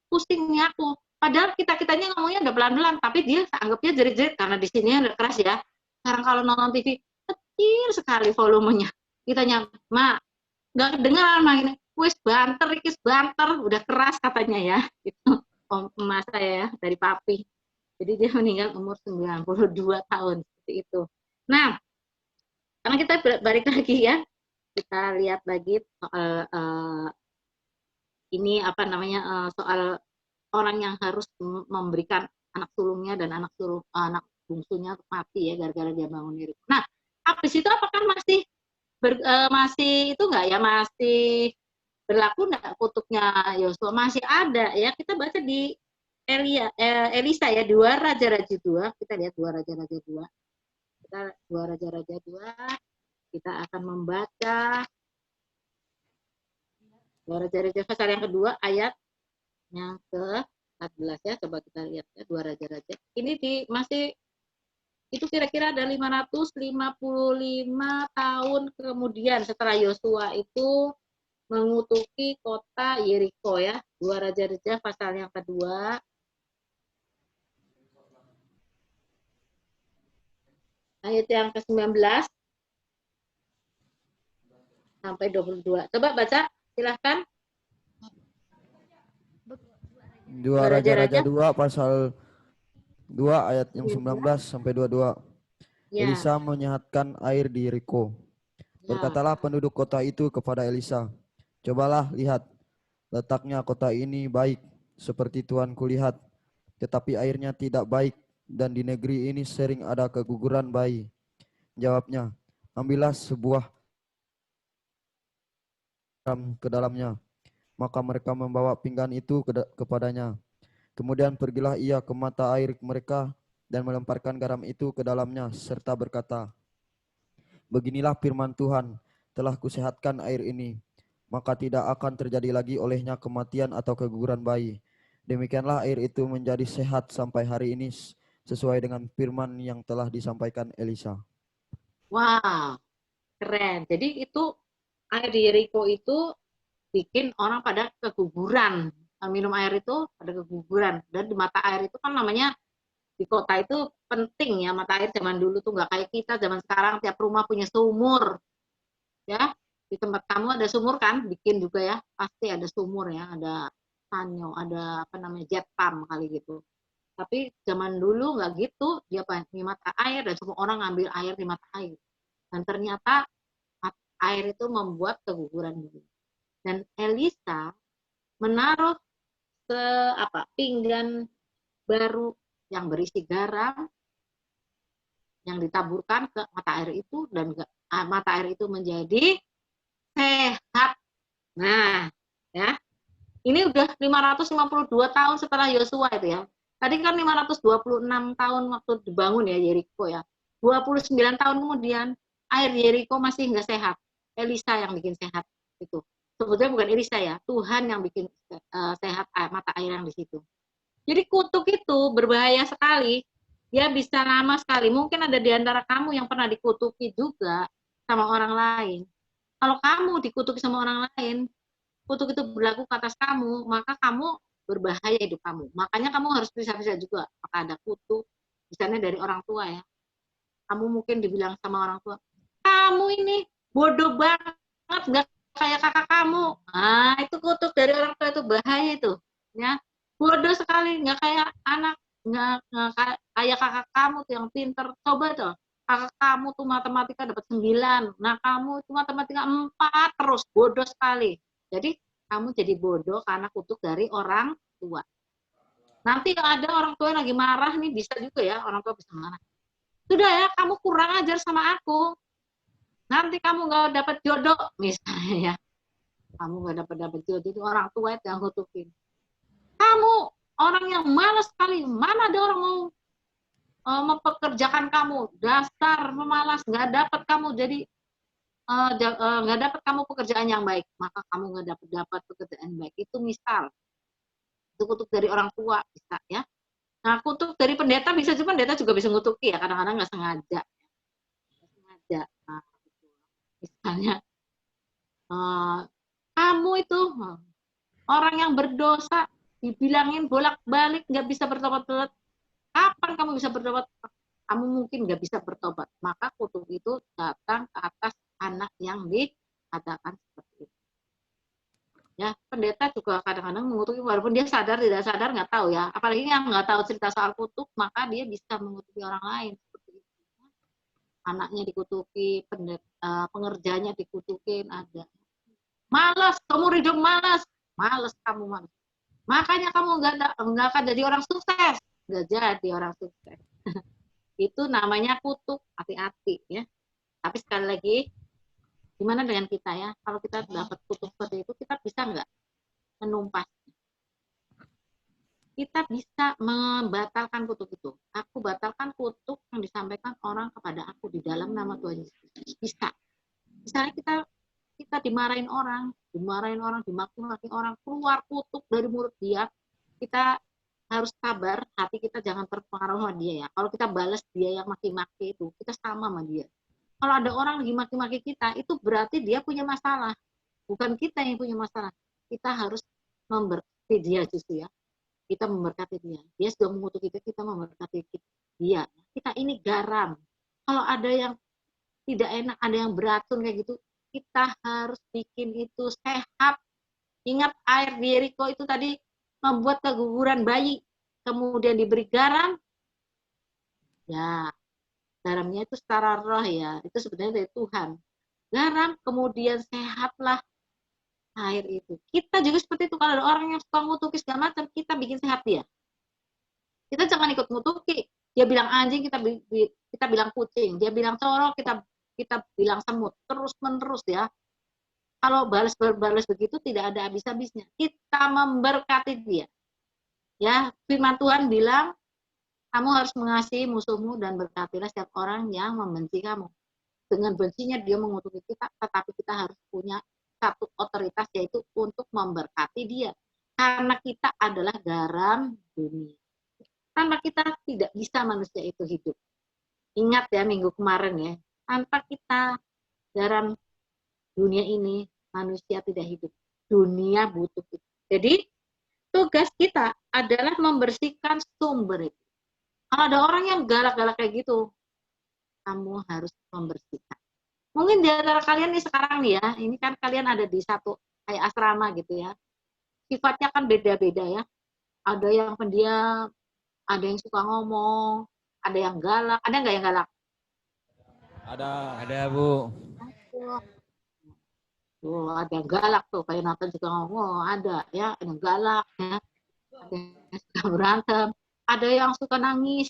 pusing nih aku. Padahal kita-kitanya ngomongnya udah pelan-pelan, tapi dia anggapnya jerit-jerit karena di sini udah keras ya. Sekarang kalau nonton TV kecil sekali volumenya. Ditanya, "Mak, nggak kedengaran mak ini." Wis banter, udah keras katanya ya. Itu emas saya ya, dari papi. Jadi dia meninggal umur 92 tahun seperti itu. Nah, karena kita balik lagi ya, kita lihat lagi soal ini soal orang yang harus memberikan anak sulungnya dan anak bungsunya mati ya gara-gara dia bangun diri. Nah, habis itu apakah masih itu enggak ya, masih berlaku enggak kutuknya Yosua? Masih ada ya, kita baca di Elisa ya, 2 Raja-Raja 2. Kita lihat 2 Raja-Raja 2. Kita 2 Raja-Raja 2. Kita akan membaca 2 Raja-Raja pasal yang kedua ayat yang ke-14 ya. Coba kita lihat ya 2 Raja-Raja. Ini masih itu kira-kira ada 555 tahun kemudian setelah Yosua itu mengutuki kota Yeriko ya. 2 Raja-Raja pasal yang kedua ayat yang ke-19 sampai 22. Coba baca, silahkan. 2 Raja-Raja 2 pasal 2 ayat yang 19 sampai 22. Ya, Elisa menyehatkan air di Yeriko. ya. Berkatalah penduduk kota itu kepada Elisa, "Cobalah lihat, letaknya kota ini baik seperti Tuanku lihat, tetapi airnya tidak baik dan di negeri ini sering ada keguguran bayi." Jawabnya, "Ambillah sebuah ke dalamnya." Maka mereka membawa pinggan itu kepadanya. Kemudian pergilah ia ke mata air mereka dan melemparkan garam itu ke dalamnya serta berkata, "Beginilah firman Tuhan, telah kusehatkan air ini, maka tidak akan terjadi lagi olehnya kematian atau keguguran bayi." Demikianlah air itu menjadi sehat sampai hari ini sesuai dengan firman yang telah disampaikan Elisa. Wow, keren. Jadi itu air di Yeriko itu bikin orang pada keguguran. Minum air itu pada keguguran. Dan di mata air itu kan namanya di kota itu penting ya. Mata air zaman dulu tuh nggak kayak kita zaman sekarang tiap rumah punya sumur. Ya, di tempat kamu ada sumur kan? Bikin juga ya. Pasti ada sumur ya, ada tanyo, ada apa namanya jet pump kali gitu. Tapi zaman dulu nggak gitu, dia di mata air dan semua orang ngambil air di mata air. Dan ternyata air itu membuat keguguran dulu. Dan Elisa menaruh pinggan baru yang berisi garam yang ditaburkan ke mata air itu dan mata air itu menjadi sehat. Nah, ya. Ini udah 552 tahun setelah Yosua itu ya. Tadi kan 526 tahun waktu dibangun ya Yeriko ya. 29 tahun kemudian air Yeriko masih nggak sehat. Elisa yang bikin sehat itu. Sebetulnya bukan Elisa ya, Tuhan yang bikin sehat mata air yang di situ. Jadi kutuk itu berbahaya sekali. Dia bisa lama sekali. Mungkin ada di antara kamu yang pernah dikutuki juga sama orang lain. Kalau kamu dikutuki sama orang lain, kutuk itu berlaku ke atas kamu, maka kamu berbahaya hidup kamu. Makanya kamu harus bisa-bisa juga. Maka ada kutuk, misalnya dari orang tua ya. Kamu mungkin dibilang sama orang tua, "Kamu ini bodoh banget, nggak kayak kakak kamu." Nah, itu kutuk dari orang tua, itu bahaya itu. Ya, bodoh sekali, nggak kayak anak, nggak kayak kakak kamu tuh yang pinter. Coba tuh, kakak kamu tuh matematika dapat 9, nah kamu itu matematika 4 terus, bodoh sekali. Jadi kamu jadi bodoh karena kutuk dari orang tua. Nanti ada orang tua yang lagi marah nih, bisa juga ya orang tua bisa marah. "Sudah ya, kamu kurang ajar sama aku. Nanti kamu nggak dapat jodoh," misalnya ya. Kamu nggak dapat jodoh, itu orang tua itu yang kutukin. "Kamu orang yang malas sekali, mana ada orang mau mempekerjakan kamu, dasar pemalas, nggak dapat kamu jadi nggak dapat kamu pekerjaan yang baik, maka kamu nggak dapat pekerjaan baik." Itu misal, itu kutuk dari orang tua bisa ya. Nah, kutuk dari pendeta bisa juga, pendeta juga bisa ngutuki ya, kadang-kadang nggak sengaja. Nah, gitu. Misalnya, kamu itu orang yang berdosa, dibilangin bolak-balik nggak bisa bertobat. Kapan kamu bisa bertobat? Kamu mungkin nggak bisa bertobat. Maka kutuk itu datang ke atas anak yang dikatakan seperti itu. Ya, pendeta juga kadang-kadang mengutuki walaupun dia sadar tidak sadar nggak tahu ya. Apalagi yang nggak tahu cerita soal kutuk, maka dia bisa mengutuki orang lain seperti itu. Anaknya dikutuki, pengerjanya dikutukin, ada. "Malas, kamu hidup malas." Malas kamu, malas. Makanya kamu nggak akan jadi orang sukses. Nggak jadi orang sukses. Itu namanya kutuk, hati-hati ya. Tapi sekali lagi, gimana dengan kita ya? Kalau kita dapat kutuk seperti itu, kita bisa nggak menumpas? Kita kita bisa membatalkan kutuk itu. Aku batalkan kutuk yang disampaikan orang kepada aku di dalam nama Tuhan Yesus. Bisa. Misalnya kita dimarahin orang, dimaki-maki orang, keluar kutuk dari mulut dia, kita harus sabar, hati kita jangan terpengaruh sama dia ya. Kalau kita balas dia yang maki-maki itu, kita sama sama dia. Kalau ada orang lagi maki-maki kita, itu berarti dia punya masalah. Bukan kita yang punya masalah. Kita harus memberkati dia justru ya. Kita memberkati dia. Dia sudah mengutuk kita memberkati dia. Kita ini garam. Kalau ada yang tidak enak, ada yang beracun kayak gitu, kita harus bikin itu sehat. Ingat air di Yeriko itu tadi membuat keguguran bayi, kemudian diberi garam. Ya, garamnya itu secara roh ya, itu sebenarnya dari Tuhan. Garam, kemudian sehatlah air itu. Kita juga seperti itu, kalau ada orang yang suka ngutuki segala macam, kita bikin sehat dia. Kita jangan ikut ngutuki. Dia bilang anjing, kita bilang kucing. Dia bilang corok, kita bilang semut. Terus-menerus ya. Kalau balas begitu tidak ada habis-habisnya. Kita memberkati dia. Ya, firman Tuhan bilang, kamu harus mengasihi musuhmu dan berkatilah setiap orang yang membenci kamu. Dengan bencinya dia mengutuki kita, tetapi kita harus punya satu otoritas, yaitu untuk memberkati dia. Karena kita adalah garam dunia. Tanpa kita tidak bisa manusia itu hidup. Ingat ya minggu kemarin ya, tanpa kita garam dunia ini, manusia tidak hidup. Dunia butuh kita. Jadi tugas kita adalah membersihkan sumber itu. Kalau ada orang yang galak-galak kayak gitu, kamu harus membersihkan. Mungkin di antara kalian nih sekarang nih ya, ini kan kalian ada di satu kayak asrama gitu ya. Sifatnya kan beda-beda ya. Ada yang pendiam, ada yang suka ngomong, ada yang galak. Ada nggak yang galak? Ada, Bu. Tuh, ada yang galak tuh, kayak Nathan juga ngomong, ada ya, ada yang galak ya. Ada yang suka berantem, ada yang suka nangis,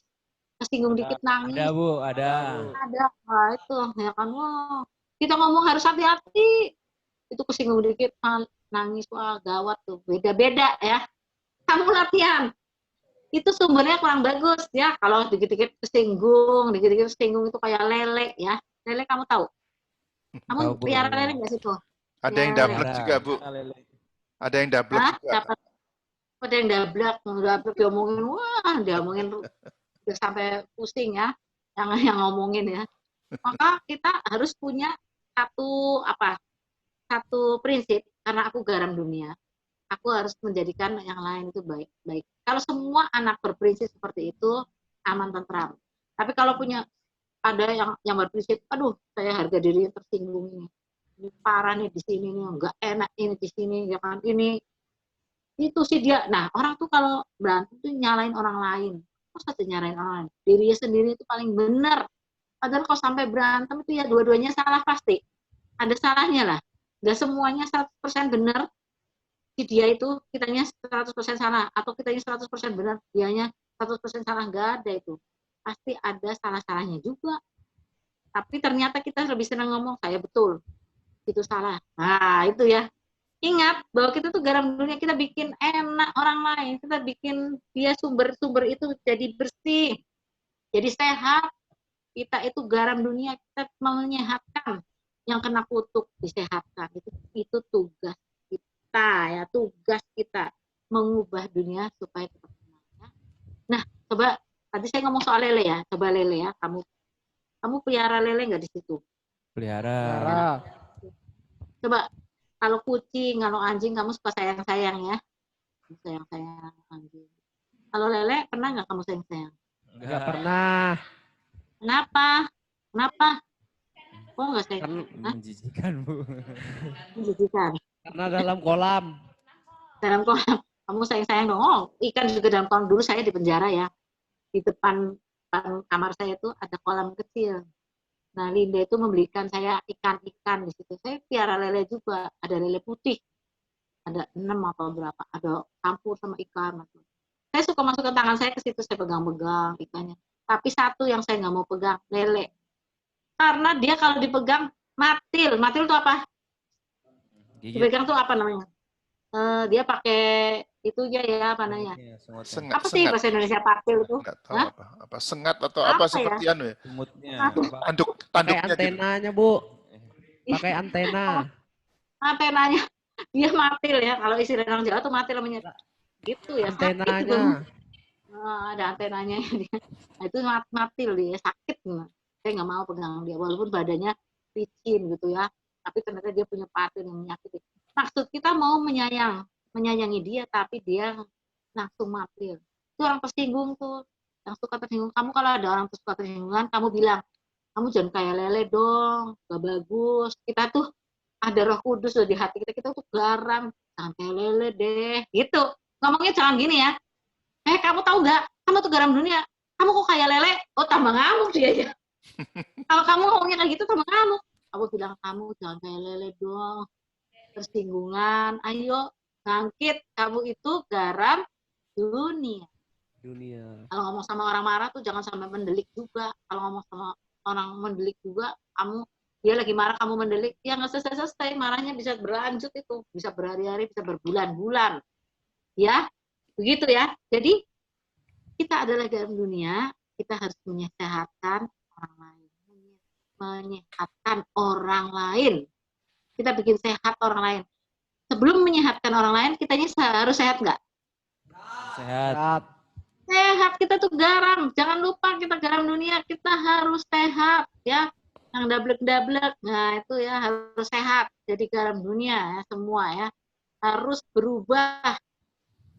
kesinggung dikit nangis. Ada, Bu, ada. Ada, nah, itu ya kan, wah, kita ngomong harus hati-hati. Itu kesinggung dikit nangis, wah gawat tuh, beda-beda ya. Kamu latihan. Itu sumbernya kurang bagus ya. Kalau dikit-dikit kesinggung itu kayak lele ya. Lele kamu tahu? Kamu Tahu, Bu. pelihara lele nggak sih tuh? Ada yang dablek juga, Bu. Ada yang dablek Hah? juga. Ada yang dablek diomongin udah sampai pusing ya, yang ngomongin ya. Maka kita harus punya satu prinsip, karena aku garam dunia. Aku harus menjadikan yang lain itu baik. Kalau semua anak berprinsip seperti itu, aman tentram. Tapi kalau ada yang berprinsip, aduh, saya harga diri tersinggung ini parah nih di sini nih, nggak enak ini di sini, ya kan ini itu sih dia. Nah, orang tuh kalau berantem tuh nyalain orang lain. Kok satu nyalain orang lain? Dirinya sendiri itu paling benar. Padahal kalau sampai berantem itu ya dua-duanya salah pasti. Ada salahnya lah. Nggak semuanya 100% benar. Si dia itu kitanya 100% salah, atau kitanya 100% benar, dianya 100% salah, nggak ada itu. Pasti ada salah-salahnya juga. Tapi ternyata kita lebih senang ngomong, saya betul, itu salah. Nah, itu ya. Ingat bahwa kita tuh garam dunia, kita bikin enak orang lain, kita bikin dia sumber-sumber itu jadi bersih, jadi sehat. Kita itu garam dunia, kita menyehatkan yang kena kutuk, disehatkan. Itu tugas kita ya, tugas kita mengubah dunia supaya kita tenang ya. Nah, coba tadi saya ngomong soal lele ya, coba lele ya, kamu pelihara lele nggak di situ? Pelihara. Coba kalau kucing, kalau anjing kamu suka sayang-sayang ya, sayang-sayang anjing. Kalau lele pernah nggak kamu sayang-sayang? Nggak pernah. Kenapa? Kok nggak sayang? Menjijikan, Bu. Menjijikan. Karena dalam kolam. Dalam kolam, kamu sayang-sayang dong. Oh, ikan juga dalam kolam. Dulu saya di penjara ya, di depan kamar saya itu ada kolam kecil. Nah, Linda itu membelikan saya ikan-ikan di situ. Saya piara lele juga, ada lele putih, ada 6 atau berapa, ada campur sama ikan. Saya suka masukkan tangan saya ke situ, saya pegang-pegang ikannya. Tapi satu yang saya nggak mau pegang, lele. Karena dia kalau dipegang matil. Matil itu apa? Dipegang tuh apa namanya? Dia pakai itunya ya, apa namanya? Sengat, Apa sih bahasa Indonesia patil itu? Enggak tahu Hah? apa sengat atau apa Apa ya? seperti anu ya. Semutnya. Tanduk Pakai tanduknya gitu. antenanya, Bu. Pakai antena. Antenanya dia matil ya. Kalau istilah orang Jawa tuh matil namanya. Gitu ya, sakit itu. Antenanya. Ada antenanya dia. Nah, itu matil dia, sakit. Saya nggak mau pegang dia, walaupun badannya licin gitu ya. Tapi ternyata dia punya patil yang menyakiti. Maksud kita mau menyayangi dia, tapi dia langsung matil. Itu orang tersinggung tuh. Yang suka tersinggung. Kamu kalau ada orang suka tersinggungan, kamu bilang, kamu jangan kayak lele dong, gak bagus. Kita tuh ada Roh Kudus di hati kita, kita tuh garam, jangan kayak lele deh, gitu. Ngomongnya jangan gini ya. Kamu tahu nggak? Kamu tuh garam dunia. Kamu kok kayak lele? Oh, tambah ngamuk dia ya. Kalau kamu ngomongnya kayak gitu, tambah ngamuk. Kamu bilang, kamu jangan kayak lele dong. Tersinggungan, ayo bangkit. Kamu itu garam dunia. Kalau ngomong sama orang marah tuh jangan sampai mendelik juga. Kalau ngomong sama orang mendelik juga, dia lagi marah, kamu mendelik, ya nggak selesai-selesai. Marahnya bisa berlanjut itu. Bisa berhari-hari, bisa berbulan-bulan. Ya, begitu ya. Jadi, kita adalah garam dunia, kita harus menyehatkan orang lain. Menyehatkan orang lain. Kita bikin sehat orang lain. Sebelum menyehatkan orang lain, kitanya harus sehat nggak? Sehat. Sehat, kita tuh garam. Jangan lupa kita garam dunia, kita harus sehat ya. Yang dablek-dablek, nah itu ya harus sehat. Jadi garam dunia ya, semua ya. Harus berubah.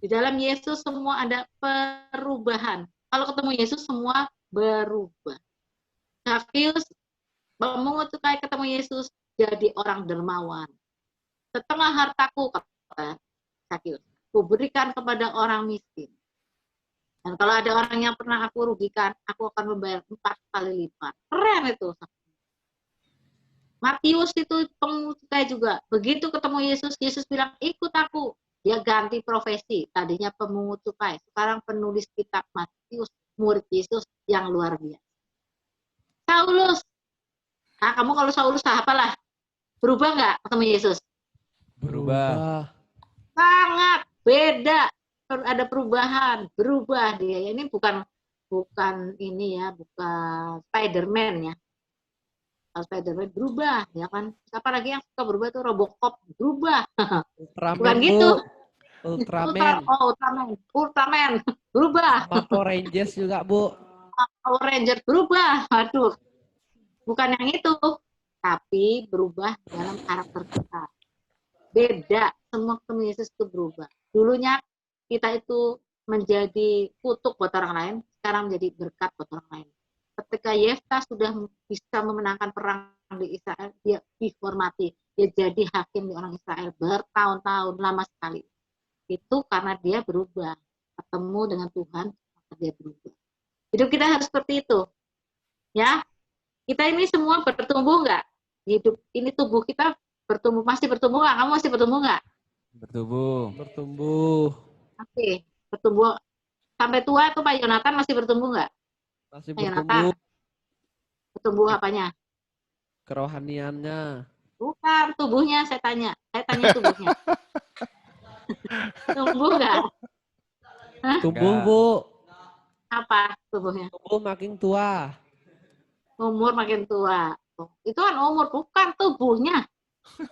Di dalam Yesus semua ada perubahan. Kalau ketemu Yesus semua berubah. Zakius memungut cukai ketemu Yesus jadi orang dermawan. Setengah hartaku, kata Zakius, kuberikan kepada orang miskin. Dan kalau ada orang yang pernah aku rugikan, aku akan membayar 4 kali lipat. Keren itu. Matius itu pemungut cukai juga. Begitu ketemu Yesus, Yesus bilang, ikut aku. Dia ganti profesi. Tadinya pemungut cukai. Sekarang penulis kitab. Matius, murid Yesus yang luar biasa. Saulus. Nah, kamu kalau Saulus apalah? Berubah nggak ketemu Yesus? Berubah. Sangat beda. Ada perubahan, berubah dia. Ini bukan ini ya, bukan Spider-Man ya. Kalau Spider-Man berubah, ya kan. Siapa lagi yang suka berubah itu Robocop berubah. Ultraman, bukan gitu. Ultraman. Ultraman berubah. Sama Power Rangers juga, Bu. Power Ranger berubah. Aduh. Bukan yang itu, tapi berubah dalam karakter kita. Beda, semua ketemu Yesus itu berubah. Dulunya kita itu menjadi kutuk buat orang lain, sekarang menjadi berkat buat orang lain. Ketika Yefta sudah bisa memenangkan perang di Israel, dia dihormati. Dia jadi hakim di orang Israel bertahun-tahun, lama sekali. Itu karena dia berubah. Ketemu dengan Tuhan, maka dia berubah. Hidup kita harus seperti itu. Ya, kita ini semua bertumbuh nggak? Hidup ini tubuh kita bertumbuh, masih bertumbuh nggak? Kamu masih bertumbuh nggak? Bertumbuh. Oke, bertumbuh sampai tua itu Pak Yonatan masih bertumbuh nggak? Masih Pak Yonatan, bertumbuh. bertumbuh apanya? Kerohaniannya. Bukan tubuhnya, saya tanya tubuhnya. Tumbuh nggak? Tumbuh, Bu. Apa tubuhnya? Tumbuh makin tua. Umur makin tua. Itu kan umur, bukan tubuhnya.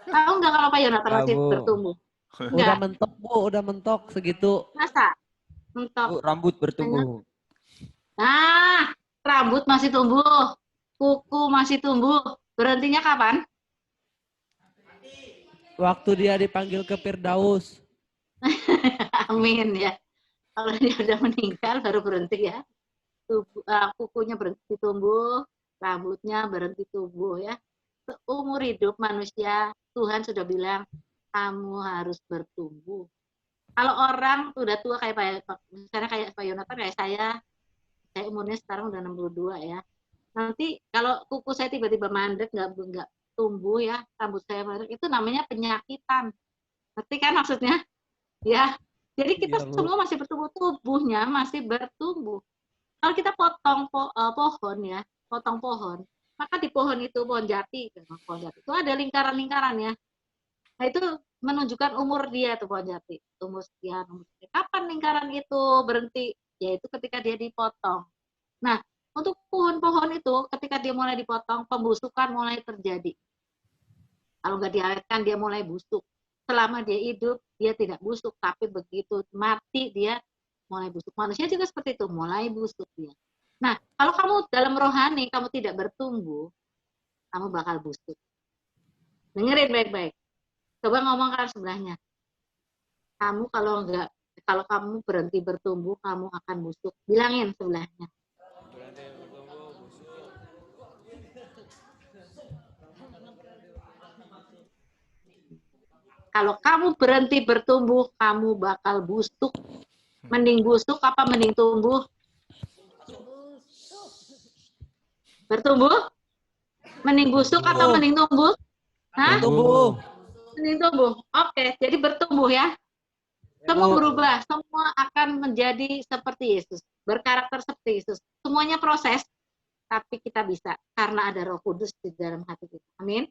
Tahu nggak kalau Pak Yonatan masih bertumbuh? Udah Enggak. mentok, Bu. Udah mentok segitu. Masa? Mentok. Bu, rambut bertumbuh. Nah, rambut masih tumbuh, kuku masih tumbuh. Berhentinya kapan? Waktu dia dipanggil ke Firdaus. Amin ya. Kalau dia udah meninggal baru berhenti ya. Kukunya berhenti tumbuh, rambutnya berhenti tumbuh ya. Seumur hidup manusia, Tuhan sudah bilang, kamu harus bertumbuh. Kalau orang udah tua kayak misalnya kayak Pak Yonatan, kayak saya umurnya sekarang udah 62 ya. Nanti kalau kuku saya tiba-tiba mandek, nggak tumbuh ya, rambut saya mandek, itu namanya penyakitan. Ngerti kan maksudnya? Ya. Jadi kita semua masih bertumbuh, tubuhnya masih bertumbuh. Kalau kita potong pohon ya, potong pohon, maka di pohon itu, pohon jati itu ada lingkaran-lingkaran ya. Nah itu menunjukkan umur dia tuh pohon jati. Umur sekian, umur sekian. Kapan lingkaran itu berhenti? Yaitu ketika dia dipotong. Nah, untuk pohon-pohon itu ketika dia mulai dipotong, pembusukan mulai terjadi. Kalau nggak diawetkan, dia mulai busuk. Selama dia hidup, dia tidak busuk. Tapi begitu mati, dia mulai busuk. Manusia juga seperti itu, mulai busuk dia. Nah, kalau kamu dalam rohani, kamu tidak bertumbuh, kamu bakal busuk. Dengerin baik-baik. Coba ngomong ke sebelahnya. Kamu kalau kamu berhenti bertumbuh, kamu akan busuk. Bilangin sebelahnya. Kalau kamu berhenti bertumbuh, kamu bakal busuk. Mending busuk apa mending tumbuh? Bertumbuh? Mending busuk atau mending tumbuh? Hah? Tumbuh. Mending tumbuh. Oke, jadi bertumbuh ya. Semua berubah, semua akan menjadi seperti Yesus. Berkarakter seperti Yesus. Semuanya proses, tapi kita bisa. Karena ada Roh Kudus di dalam hati kita. Amin.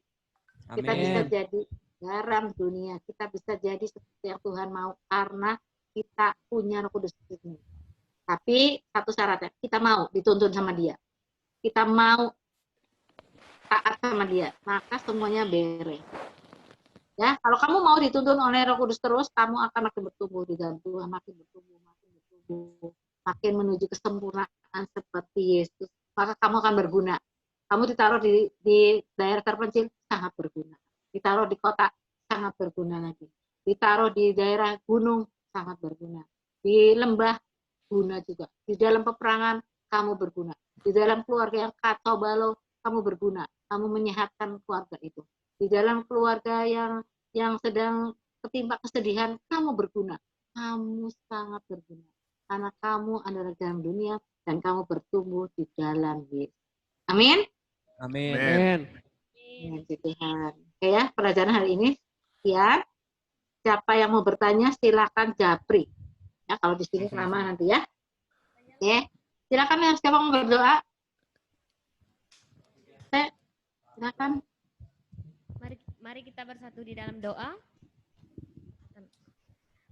Kita bisa jadi garam dunia. Kita bisa jadi seperti yang Tuhan mau. Karena kita punya Roh Kudus di sini. Tapi satu syaratnya, kita mau dituntun sama dia. Kita mau taat sama dia. Maka semuanya beres. Ya, kalau kamu mau dituntun oleh Roh Kudus terus, kamu akan makin bertumbuh di dalam Tuhan, makin bertumbuh, makin menuju kesempurnaan seperti Yesus. Maka kamu akan berguna. Kamu ditaruh di daerah terpencil, sangat berguna. Ditaruh di kota, sangat berguna lagi. Ditaruh di daerah gunung, sangat berguna. Di lembah, guna juga. Di dalam peperangan, kamu berguna. Di dalam keluarga yang kacau balau, kamu berguna. Kamu menyehatkan keluarga itu. Di dalam keluarga yang sedang ketimpa kesedihan, kamu berguna. Kamu sangat berguna. Karena kamu adalah dalam dunia dan kamu bertumbuh di dalam Yesus. Amin. Amin. Amin. Puji Tuhan. Oke ya, pelajaran hari ini. Ya. Siapa yang mau bertanya, silakan japri. Ya, kalau di sini lama nanti ya. Oke. Silakan ya, siapa mau berdoa? Silakan. Mari kita bersatu di dalam doa.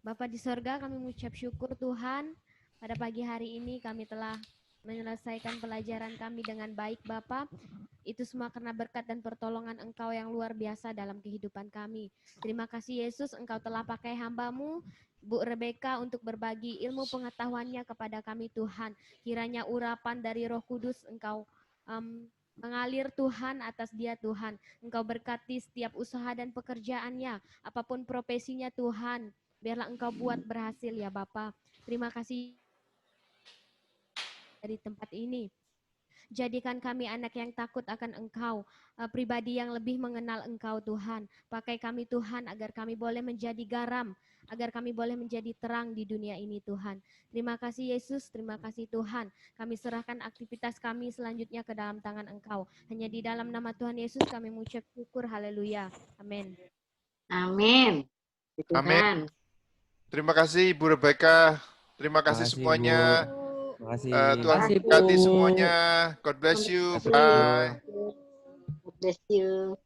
Bapa di sorga, kami mengucap syukur Tuhan. Pada pagi hari ini kami telah menyelesaikan pelajaran kami dengan baik Bapa. Itu semua karena berkat dan pertolongan Engkau yang luar biasa dalam kehidupan kami. Terima kasih Yesus, Engkau telah pakai hamba-Mu, Bu Rebecca, untuk berbagi ilmu pengetahuannya kepada kami Tuhan. Kiranya urapan dari Roh Kudus Engkau mengalir Tuhan atas dia Tuhan. Engkau berkati setiap usaha dan pekerjaannya. Apapun profesinya Tuhan. Biarlah Engkau buat berhasil ya Bapa. Terima kasih dari tempat ini. Jadikan kami anak yang takut akan Engkau. Pribadi yang lebih mengenal Engkau Tuhan. Pakai kami Tuhan agar kami boleh menjadi garam. Agar kami boleh menjadi terang di dunia ini Tuhan. Terima kasih Yesus, terima kasih Tuhan. Kami serahkan aktivitas kami selanjutnya ke dalam tangan Engkau. Hanya di dalam nama Tuhan Yesus kami mengucap syukur, haleluya. Amin. Amin. Amin. Terima kasih Ibu Rebecca. Terima kasih semuanya. Terima kasih. Tuhan memberkati semuanya. God bless you. Bye. God bless you.